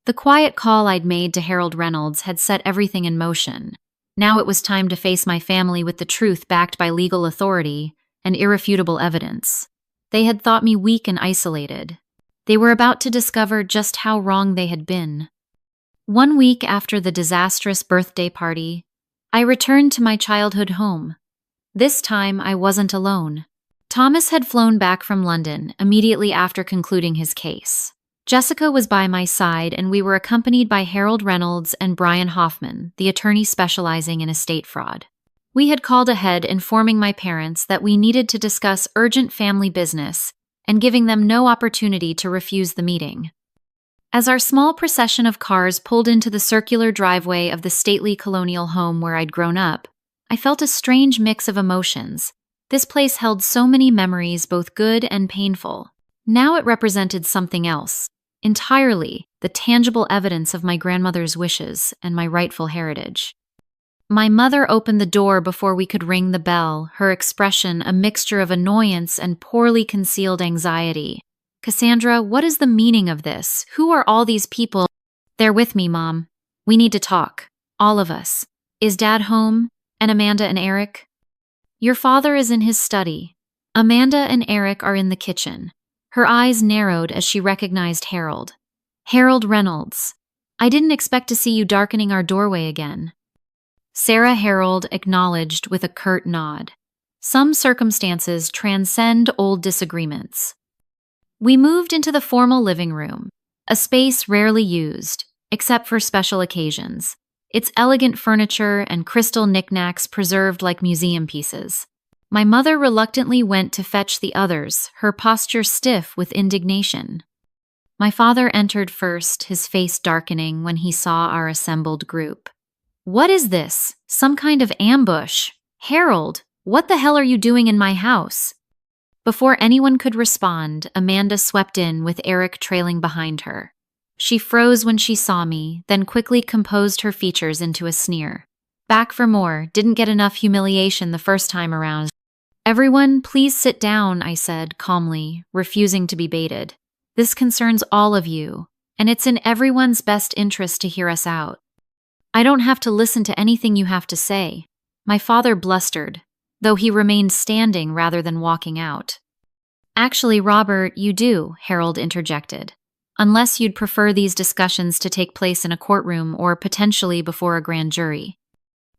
The quiet call I'd made to Harold Reynolds had set everything in motion. Now it was time to face my family with the truth backed by legal authority and irrefutable evidence. They had thought me weak and isolated. They were about to discover just how wrong they had been. 1 week after the disastrous birthday party, I returned to my childhood home. This time, I wasn't alone. Thomas had flown back from London immediately after concluding his case. Jessica was by my side, and we were accompanied by Harold Reynolds and Brian Hoffman, the attorney specializing in estate fraud. We had called ahead, informing my parents that we needed to discuss urgent family business and giving them no opportunity to refuse the meeting. As our small procession of cars pulled into the circular driveway of the stately colonial home where I'd grown up, I felt a strange mix of emotions. This place held so many memories, both good and painful. Now it represented something else, entirely the tangible evidence of my grandmother's wishes and my rightful heritage. My mother opened the door before we could ring the bell, her expression a mixture of annoyance and poorly concealed anxiety. "Cassandra, what is the meaning of this? Who are all these people?" "They're with me, Mom. We need to talk. All of us. Is Dad home? And Amanda and Eric?" "Your father is in his study. Amanda and Eric are in the kitchen." Her eyes narrowed as she recognized Harold. "Harold Reynolds. I didn't expect to see you darkening our doorway again." Sarah Harold acknowledged with a curt nod. Some circumstances transcend old disagreements. We moved into the formal living room, a space rarely used, except for special occasions, its elegant furniture and crystal knickknacks preserved like museum pieces. My mother reluctantly went to fetch the others, her posture stiff with indignation. My father entered first, his face darkening when he saw our assembled group. "What is this? Some kind of ambush? Harold, what the hell are you doing in my house?" Before anyone could respond, Amanda swept in with Eric trailing behind her. She froze when she saw me, then quickly composed her features into a sneer. "Back for more. Didn't get enough humiliation the first time around." "Everyone, please sit down," I said calmly, refusing to be baited. "This concerns all of you, and it's in everyone's best interest to hear us out." "I don't have to listen to anything you have to say," my father blustered, though he remained standing rather than walking out. "Actually, Robert, you do," Harold interjected, "unless you'd prefer these discussions to take place in a courtroom or potentially before a grand jury."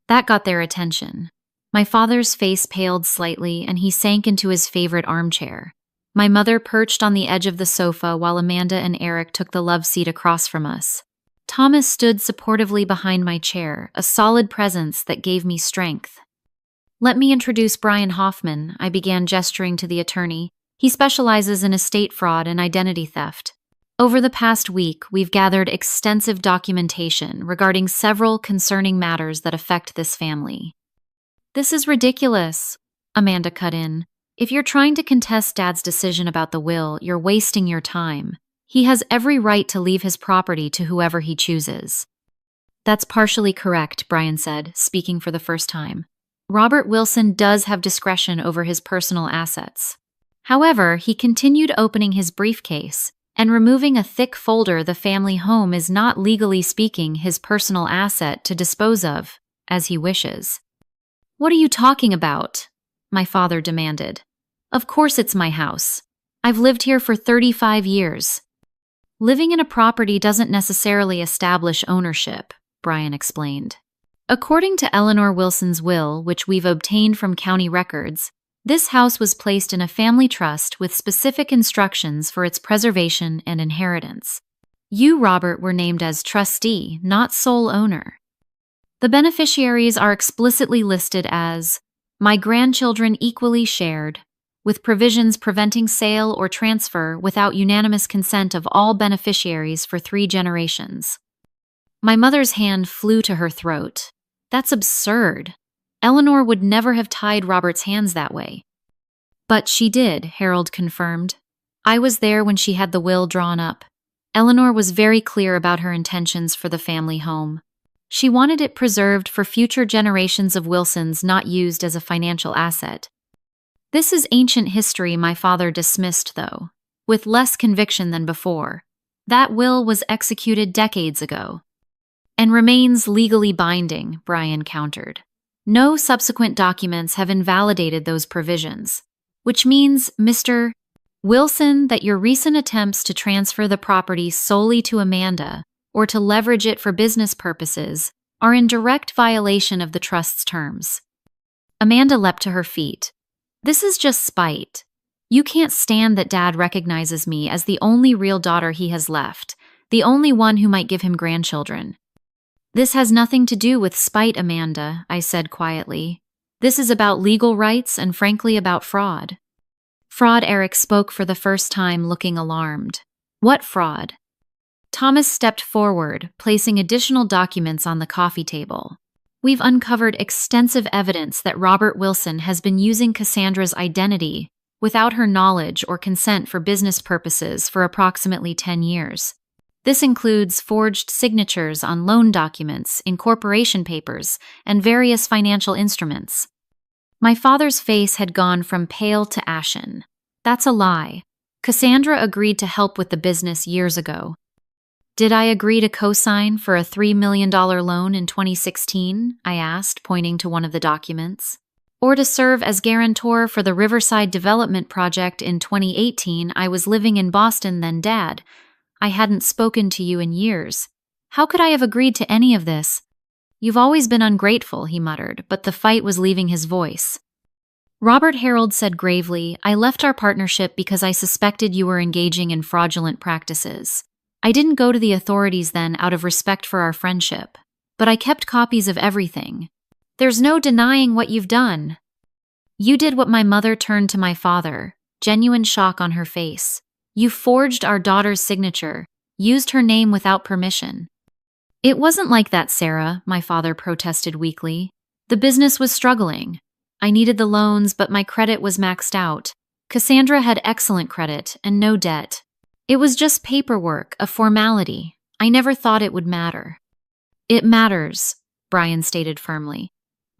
That got their attention. My father's face paled slightly, and he sank into his favorite armchair. My mother perched on the edge of the sofa while Amanda and Eric took the love seat across from us. Thomas stood supportively behind my chair, a solid presence that gave me strength. "Let me introduce Brian Hoffman," I began, gesturing to the attorney. "He specializes in estate fraud and identity theft. Over the past week, we've gathered extensive documentation regarding several concerning matters that affect this family." "This is ridiculous," Amanda cut in. "If you're trying to contest Dad's decision about the will, you're wasting your time. He has every right to leave his property to whoever he chooses." "That's partially correct," Brian said, speaking for the first time. "Robert Wilson does have discretion over his personal assets. However, he continued opening his briefcase and removing a thick folder. The family home is not, legally speaking, his personal asset to dispose of as he wishes." "What are you talking about?" my father demanded. "Of course it's my house. I've lived here for 35 years. Living in a property doesn't necessarily establish ownership," Brian explained. "According to Eleanor Wilson's will, which we've obtained from county records, this house was placed in a family trust with specific instructions for its preservation and inheritance. You, Robert, were named as trustee, not sole owner. The beneficiaries are explicitly listed as my grandchildren equally shared, with provisions preventing sale or transfer without unanimous consent of all beneficiaries for 3 generations." My mother's hand flew to her throat. That's absurd. Eleanor would never have tied Robert's hands that way. But she did, Harold confirmed. I was there when she had the will drawn up. Eleanor was very clear about her intentions for the family home. She wanted it preserved for future generations of Wilsons, not used as a financial asset. This is ancient history my father dismissed, though, with less conviction than before. That will was executed decades ago. And remains legally binding, Brian countered. No subsequent documents have invalidated those provisions, which means, Mr. Wilson, that your recent attempts to transfer the property solely to Amanda or to leverage it for business purposes are in direct violation of the trust's terms. Amanda leapt to her feet. This is just spite. You can't stand that Dad recognizes me as the only real daughter he has left, the only one who might give him grandchildren. This has nothing to do with spite, Amanda, I said quietly. This is about legal rights and frankly about fraud. Fraud, Eric spoke for the first time, looking alarmed. What fraud? Thomas stepped forward, placing additional documents on the coffee table. We've uncovered extensive evidence that Robert Wilson has been using Cassandra's identity without her knowledge or consent for business purposes for approximately 10 years. This includes forged signatures on loan documents, incorporation papers, and various financial instruments. My father's face had gone from pale to ashen. That's a lie. Cassandra agreed to help with the business years ago. Did I agree to co-sign for a $3 million loan in 2016? I asked, pointing to one of the documents. Or to serve as guarantor for the Riverside Development Project in 2018? I was living in Boston then, Dad. I hadn't spoken to you in years. How could I have agreed to any of this? You've always been ungrateful, he muttered, but the fight was leaving his voice. Robert Harold said gravely, I left our partnership because I suspected you were engaging in fraudulent practices. I didn't go to the authorities then out of respect for our friendship, but I kept copies of everything. There's no denying what you've done. You did what my mother turned to my father, genuine shock on her face. You forged our daughter's signature, used her name without permission. It wasn't like that, Sarah, my father protested weakly. The business was struggling. I needed the loans, but my credit was maxed out. Cassandra had excellent credit and no debt. It was just paperwork, a formality. I never thought it would matter. It matters, Brian stated firmly.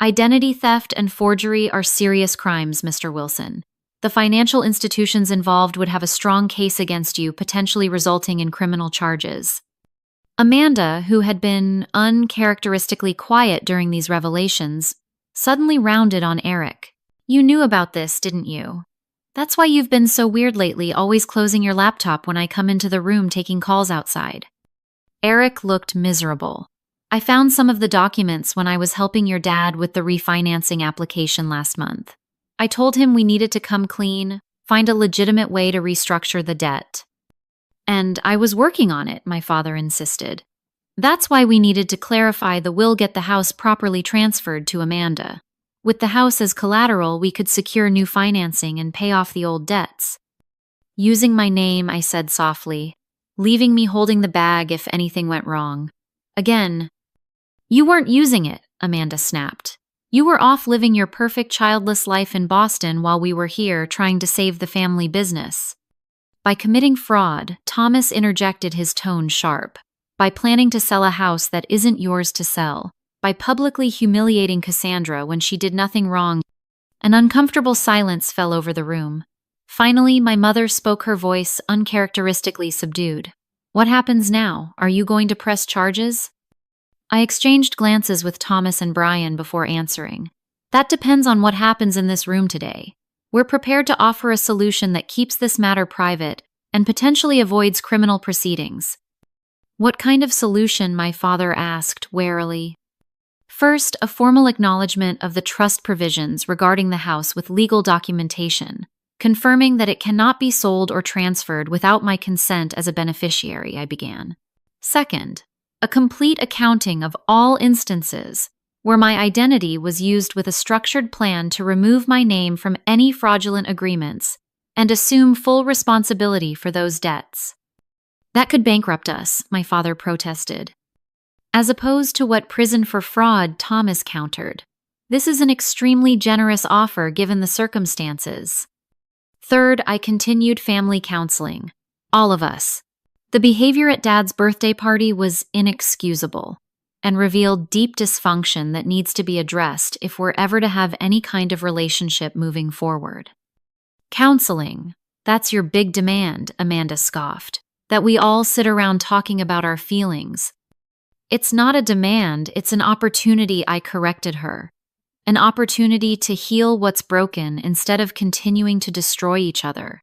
Identity theft and forgery are serious crimes, Mr. Wilson. The financial institutions involved would have a strong case against you, potentially resulting in criminal charges. Amanda, who had been uncharacteristically quiet during these revelations, suddenly rounded on Eric. You knew about this, didn't you? That's why you've been so weird lately, always closing your laptop when I come into the room taking calls outside. Eric looked miserable. I found some of the documents when I was helping your dad with the refinancing application last month. I told him we needed to come clean, find a legitimate way to restructure the debt. And I was working on it, my father insisted. That's why we needed to clarify the will, get the house properly transferred to Amanda. With the house as collateral, we could secure new financing and pay off the old debts. Using my name, I said softly, leaving me holding the bag if anything went wrong. Again, you weren't using it, Amanda snapped. You were off living your perfect childless life in Boston while we were here trying to save the family business. By committing fraud, Thomas interjected, his tone sharp. By planning to sell a house that isn't yours to sell. By publicly humiliating Cassandra when she did nothing wrong. An uncomfortable silence fell over the room. Finally, my mother spoke, her voice uncharacteristically subdued. What happens now? Are you going to press charges? I exchanged glances with Thomas and Brian before answering. That depends on what happens in this room today. We're prepared to offer a solution that keeps this matter private and potentially avoids criminal proceedings. What kind of solution? My father asked warily. First, a formal acknowledgement of the trust provisions regarding the house with legal documentation, confirming that it cannot be sold or transferred without my consent as a beneficiary, I began. Second, a complete accounting of all instances where my identity was used with a structured plan to remove my name from any fraudulent agreements and assume full responsibility for those debts. That could bankrupt us, my father protested. as opposed to what prison for fraud Thomas countered. This is an extremely generous offer given the circumstances. Third, I continued family counseling. All of us. The behavior at Dad's birthday party was inexcusable and revealed deep dysfunction that needs to be addressed if we're ever to have any kind of relationship moving forward. Counseling, that's your big demand, Amanda scoffed. That we all sit around talking about our feelings. It's not a demand, it's an opportunity, I corrected her. An opportunity to heal what's broken instead of continuing to destroy each other.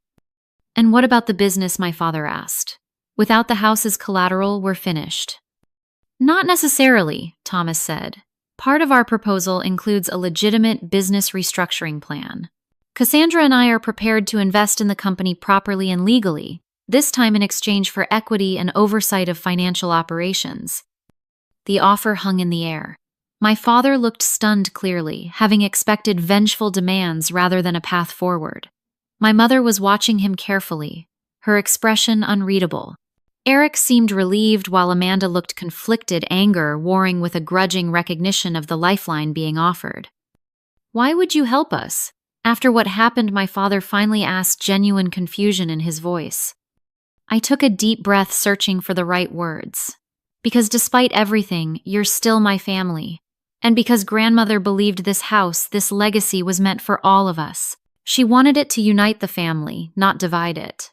And what about the business, my father asked. Without the house as collateral, we're finished. Not necessarily, Thomas said. Part of our proposal includes a legitimate business restructuring plan. Cassandra and I are prepared to invest in the company properly and legally, this time in exchange for equity and oversight of financial operations. The offer hung in the air. My father looked stunned clearly, having expected vengeful demands rather than a path forward. My mother was watching him carefully, her expression unreadable. Eric seemed relieved while Amanda looked conflicted, anger warring with a grudging recognition of the lifeline being offered. Why would you help us? After what happened, my father finally asked, genuine confusion in his voice. I took a deep breath, searching for the right words. Because despite everything, you're still my family. And because grandmother believed this house, this legacy was meant for all of us. She wanted it to unite the family, not divide it.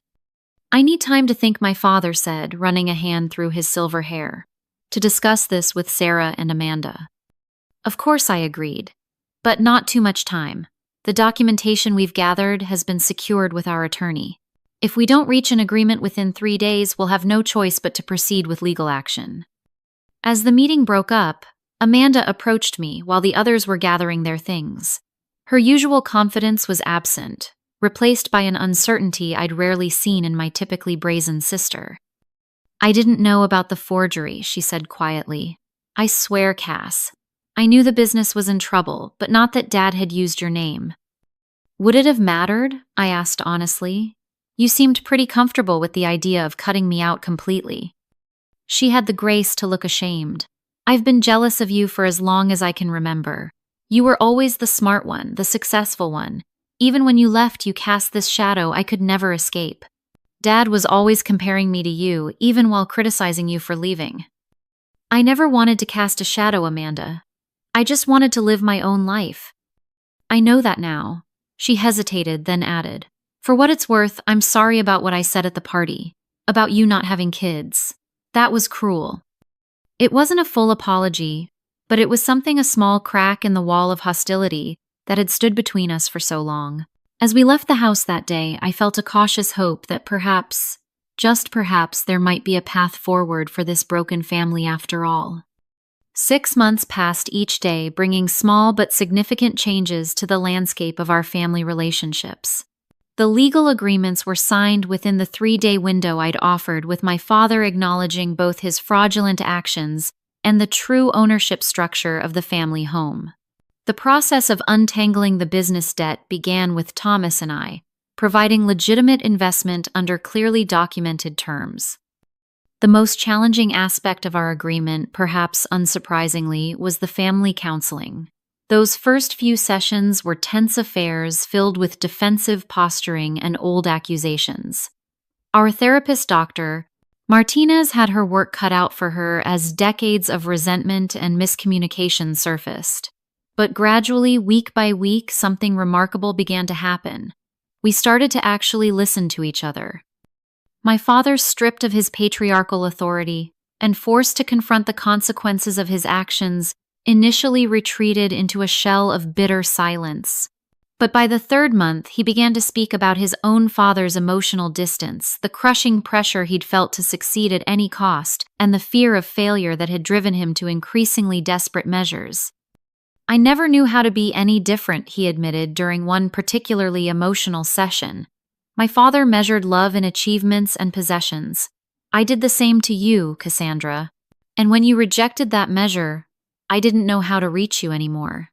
I need time to think, my father said, running a hand through his silver hair, to discuss this with Sarah and Amanda. Of course, I agreed. But not too much time. The documentation we've gathered has been secured with our attorney. If we don't reach an agreement within 3 days, we'll have no choice but to proceed with legal action. As the meeting broke up, Amanda approached me while the others were gathering their things. Her usual confidence was absent, replaced by an uncertainty I'd rarely seen in my typically brazen sister. I didn't know about the forgery, she said quietly. I swear, Cass. I knew the business was in trouble, but not that Dad had used your name. Would it have mattered? I asked honestly. You seemed pretty comfortable with the idea of cutting me out completely. She had the grace to look ashamed. I've been jealous of you for as long as I can remember. You were always the smart one, the successful one. Even when you left, you cast this shadow I could never escape. Dad was always comparing me to you, even while criticizing you for leaving. I never wanted to cast a shadow, Amanda. I just wanted to live my own life. I know that now. She hesitated, then added, for what it's worth, I'm sorry about what I said at the party, about you not having kids. That was cruel. It wasn't a full apology, but it was something, a small crack in the wall of hostility that had stood between us for so long. As we left the house that day, I felt a cautious hope that perhaps, just perhaps, there might be a path forward for this broken family after all. 6 months passed each day, bringing small but significant changes to the landscape of our family relationships. The legal agreements were signed within the 3-day window I'd offered, with my father acknowledging both his fraudulent actions and the true ownership structure of the family home. The process of untangling the business debt began with Thomas and I, providing legitimate investment under clearly documented terms. The most challenging aspect of our agreement, perhaps unsurprisingly, was the family counseling. Those first few sessions were tense affairs filled with defensive posturing and old accusations. Our therapist, Dr. Martinez, had her work cut out for her as decades of resentment and miscommunication surfaced. But gradually, week by week, something remarkable began to happen. We started to actually listen to each other. My father, stripped of his patriarchal authority and forced to confront the consequences of his actions, initially retreated into a shell of bitter silence. But by the 3rd month, he began to speak about his own father's emotional distance, the crushing pressure he'd felt to succeed at any cost, and the fear of failure that had driven him to increasingly desperate measures. I never knew how to be any different, he admitted during one particularly emotional session. My father measured love in achievements and possessions. I did the same to you, Cassandra. And when you rejected that measure, I didn't know how to reach you anymore.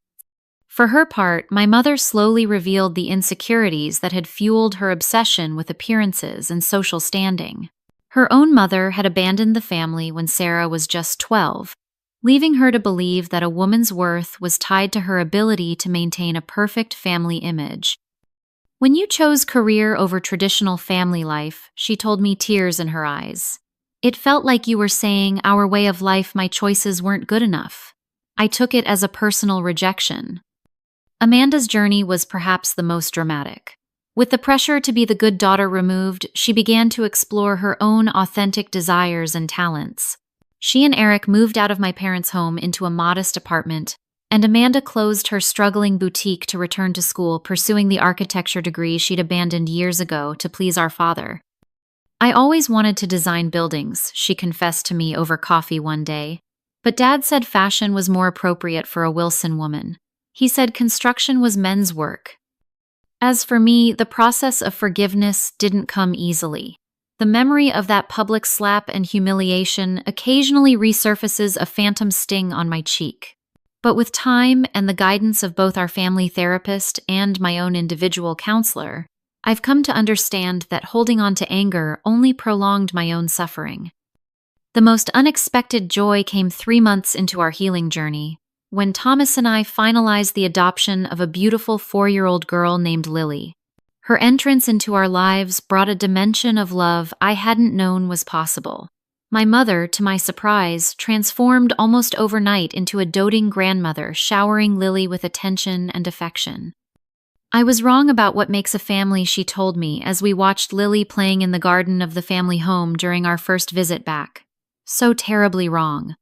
For her part, my mother slowly revealed the insecurities that had fueled her obsession with appearances and social standing. Her own mother had abandoned the family when Sarah was just 12, leaving her to believe that a woman's worth was tied to her ability to maintain a perfect family image. When you chose career over traditional family life, she told me, tears in her eyes. It felt like you were saying, our way of life, my choices weren't good enough. I took it as a personal rejection. Amanda's journey was perhaps the most dramatic. With the pressure to be the good daughter removed, she began to explore her own authentic desires and talents. She and Eric moved out of my parents' home into a modest apartment, and Amanda closed her struggling boutique to return to school, pursuing the architecture degree she'd abandoned years ago to please our father. I always wanted to design buildings, she confessed to me over coffee one day, but Dad said fashion was more appropriate for a Wilson woman. He said construction was men's work. As for me, the process of forgiveness didn't come easily. The memory of that public slap and humiliation occasionally resurfaces a phantom sting on my cheek. But with time and the guidance of both our family therapist and my own individual counselor, I've come to understand that holding on to anger only prolonged my own suffering. The most unexpected joy came 3 months into our healing journey, when Thomas and I finalized the adoption of a beautiful 4-year-old girl named Lily. Her entrance into our lives brought a dimension of love I hadn't known was possible. My mother, to my surprise, transformed almost overnight into a doting grandmother, showering Lily with attention and affection. I was wrong about what makes a family, she told me as we watched Lily playing in the garden of the family home during our first visit back. So terribly wrong.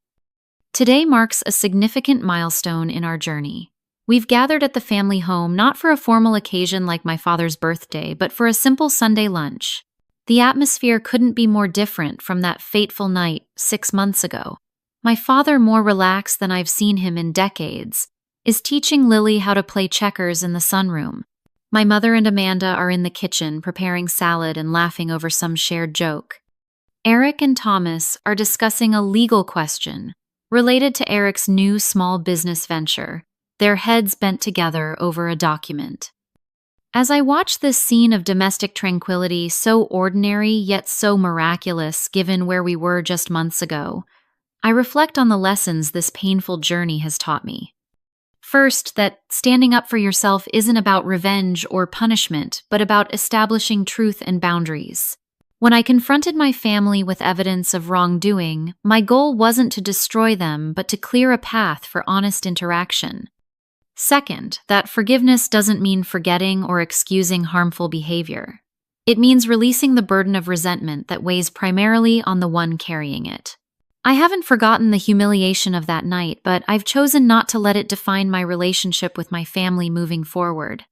Today marks a significant milestone in our journey. We've gathered at the family home not for a formal occasion like my father's birthday, but for a simple Sunday lunch. The atmosphere couldn't be more different from that fateful night 6 months ago. My father, more relaxed than I've seen him in decades, is teaching Lily how to play checkers in the sunroom. My mother and Amanda are in the kitchen preparing salad and laughing over some shared joke. Eric and Thomas are discussing a legal question related to Eric's new small business venture, their heads bent together over a document. As I watch this scene of domestic tranquility, so ordinary yet so miraculous given where we were just months ago, I reflect on the lessons this painful journey has taught me. First, that standing up for yourself isn't about revenge or punishment, but about establishing truth and boundaries. When I confronted my family with evidence of wrongdoing, my goal wasn't to destroy them, but to clear a path for honest interaction. Second, that forgiveness doesn't mean forgetting or excusing harmful behavior. It means releasing the burden of resentment that weighs primarily on the one carrying it. I haven't forgotten the humiliation of that night, but I've chosen not to let it define my relationship with my family moving forward.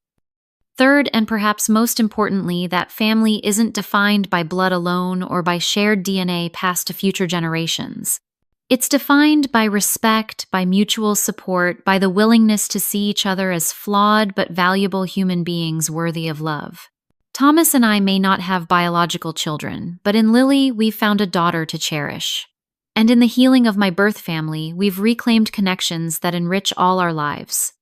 Third, and perhaps most importantly, that family isn't defined by blood alone or by shared DNA passed to future generations. It's defined by respect, by mutual support, by the willingness to see each other as flawed but valuable human beings worthy of love. Thomas and I may not have biological children, but in Lily, we've found a daughter to cherish. And in the healing of my birth family, we've reclaimed connections that enrich all our lives.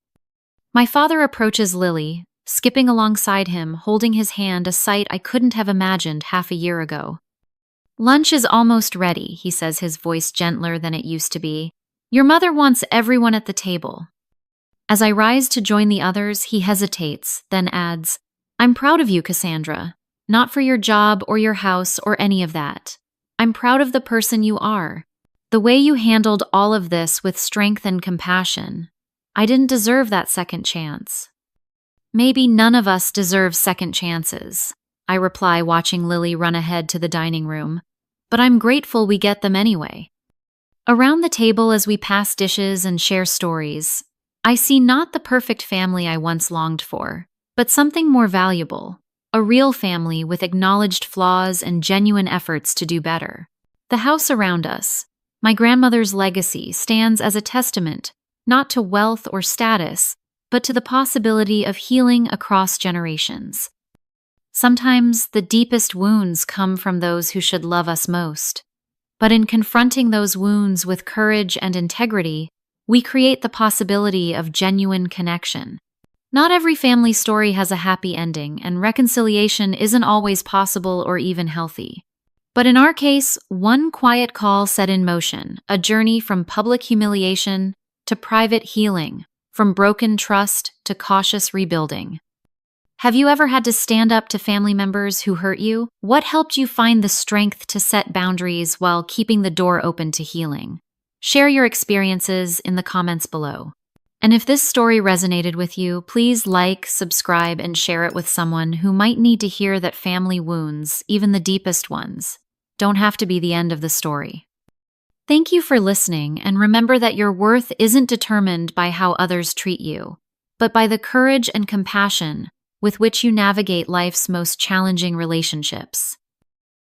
My father approaches Lily, skipping alongside him, holding his hand, a sight I couldn't have imagined half a year ago. "Lunch is almost ready," he says, his voice gentler than it used to be. "Your mother wants everyone at the table." As I rise to join the others, he hesitates, then adds, "I'm proud of you, Cassandra. Not for your job or your house or any of that. I'm proud of the person you are. The way you handled all of this with strength and compassion. I didn't deserve that second chance." "Maybe none of us deserve second chances," I reply, watching Lily run ahead to the dining room, "but I'm grateful we get them anyway." Around the table, as we pass dishes and share stories, I see not the perfect family I once longed for, but something more valuable, a real family with acknowledged flaws and genuine efforts to do better. The house around us, my grandmother's legacy, stands as a testament not to wealth or status, but to the possibility of healing across generations. Sometimes the deepest wounds come from those who should love us most. But in confronting those wounds with courage and integrity, we create the possibility of genuine connection. Not every family story has a happy ending, and reconciliation isn't always possible or even healthy. But in our case, one quiet call set in motion a journey from public humiliation to private healing, from broken trust to cautious rebuilding. Have you ever had to stand up to family members who hurt you? What helped you find the strength to set boundaries while keeping the door open to healing? Share your experiences in the comments below. And if this story resonated with you, please like, subscribe, and share it with someone who might need to hear that family wounds, even the deepest ones, don't have to be the end of the story. Thank you for listening, and remember that your worth isn't determined by how others treat you, but by the courage and compassion with which you navigate life's most challenging relationships.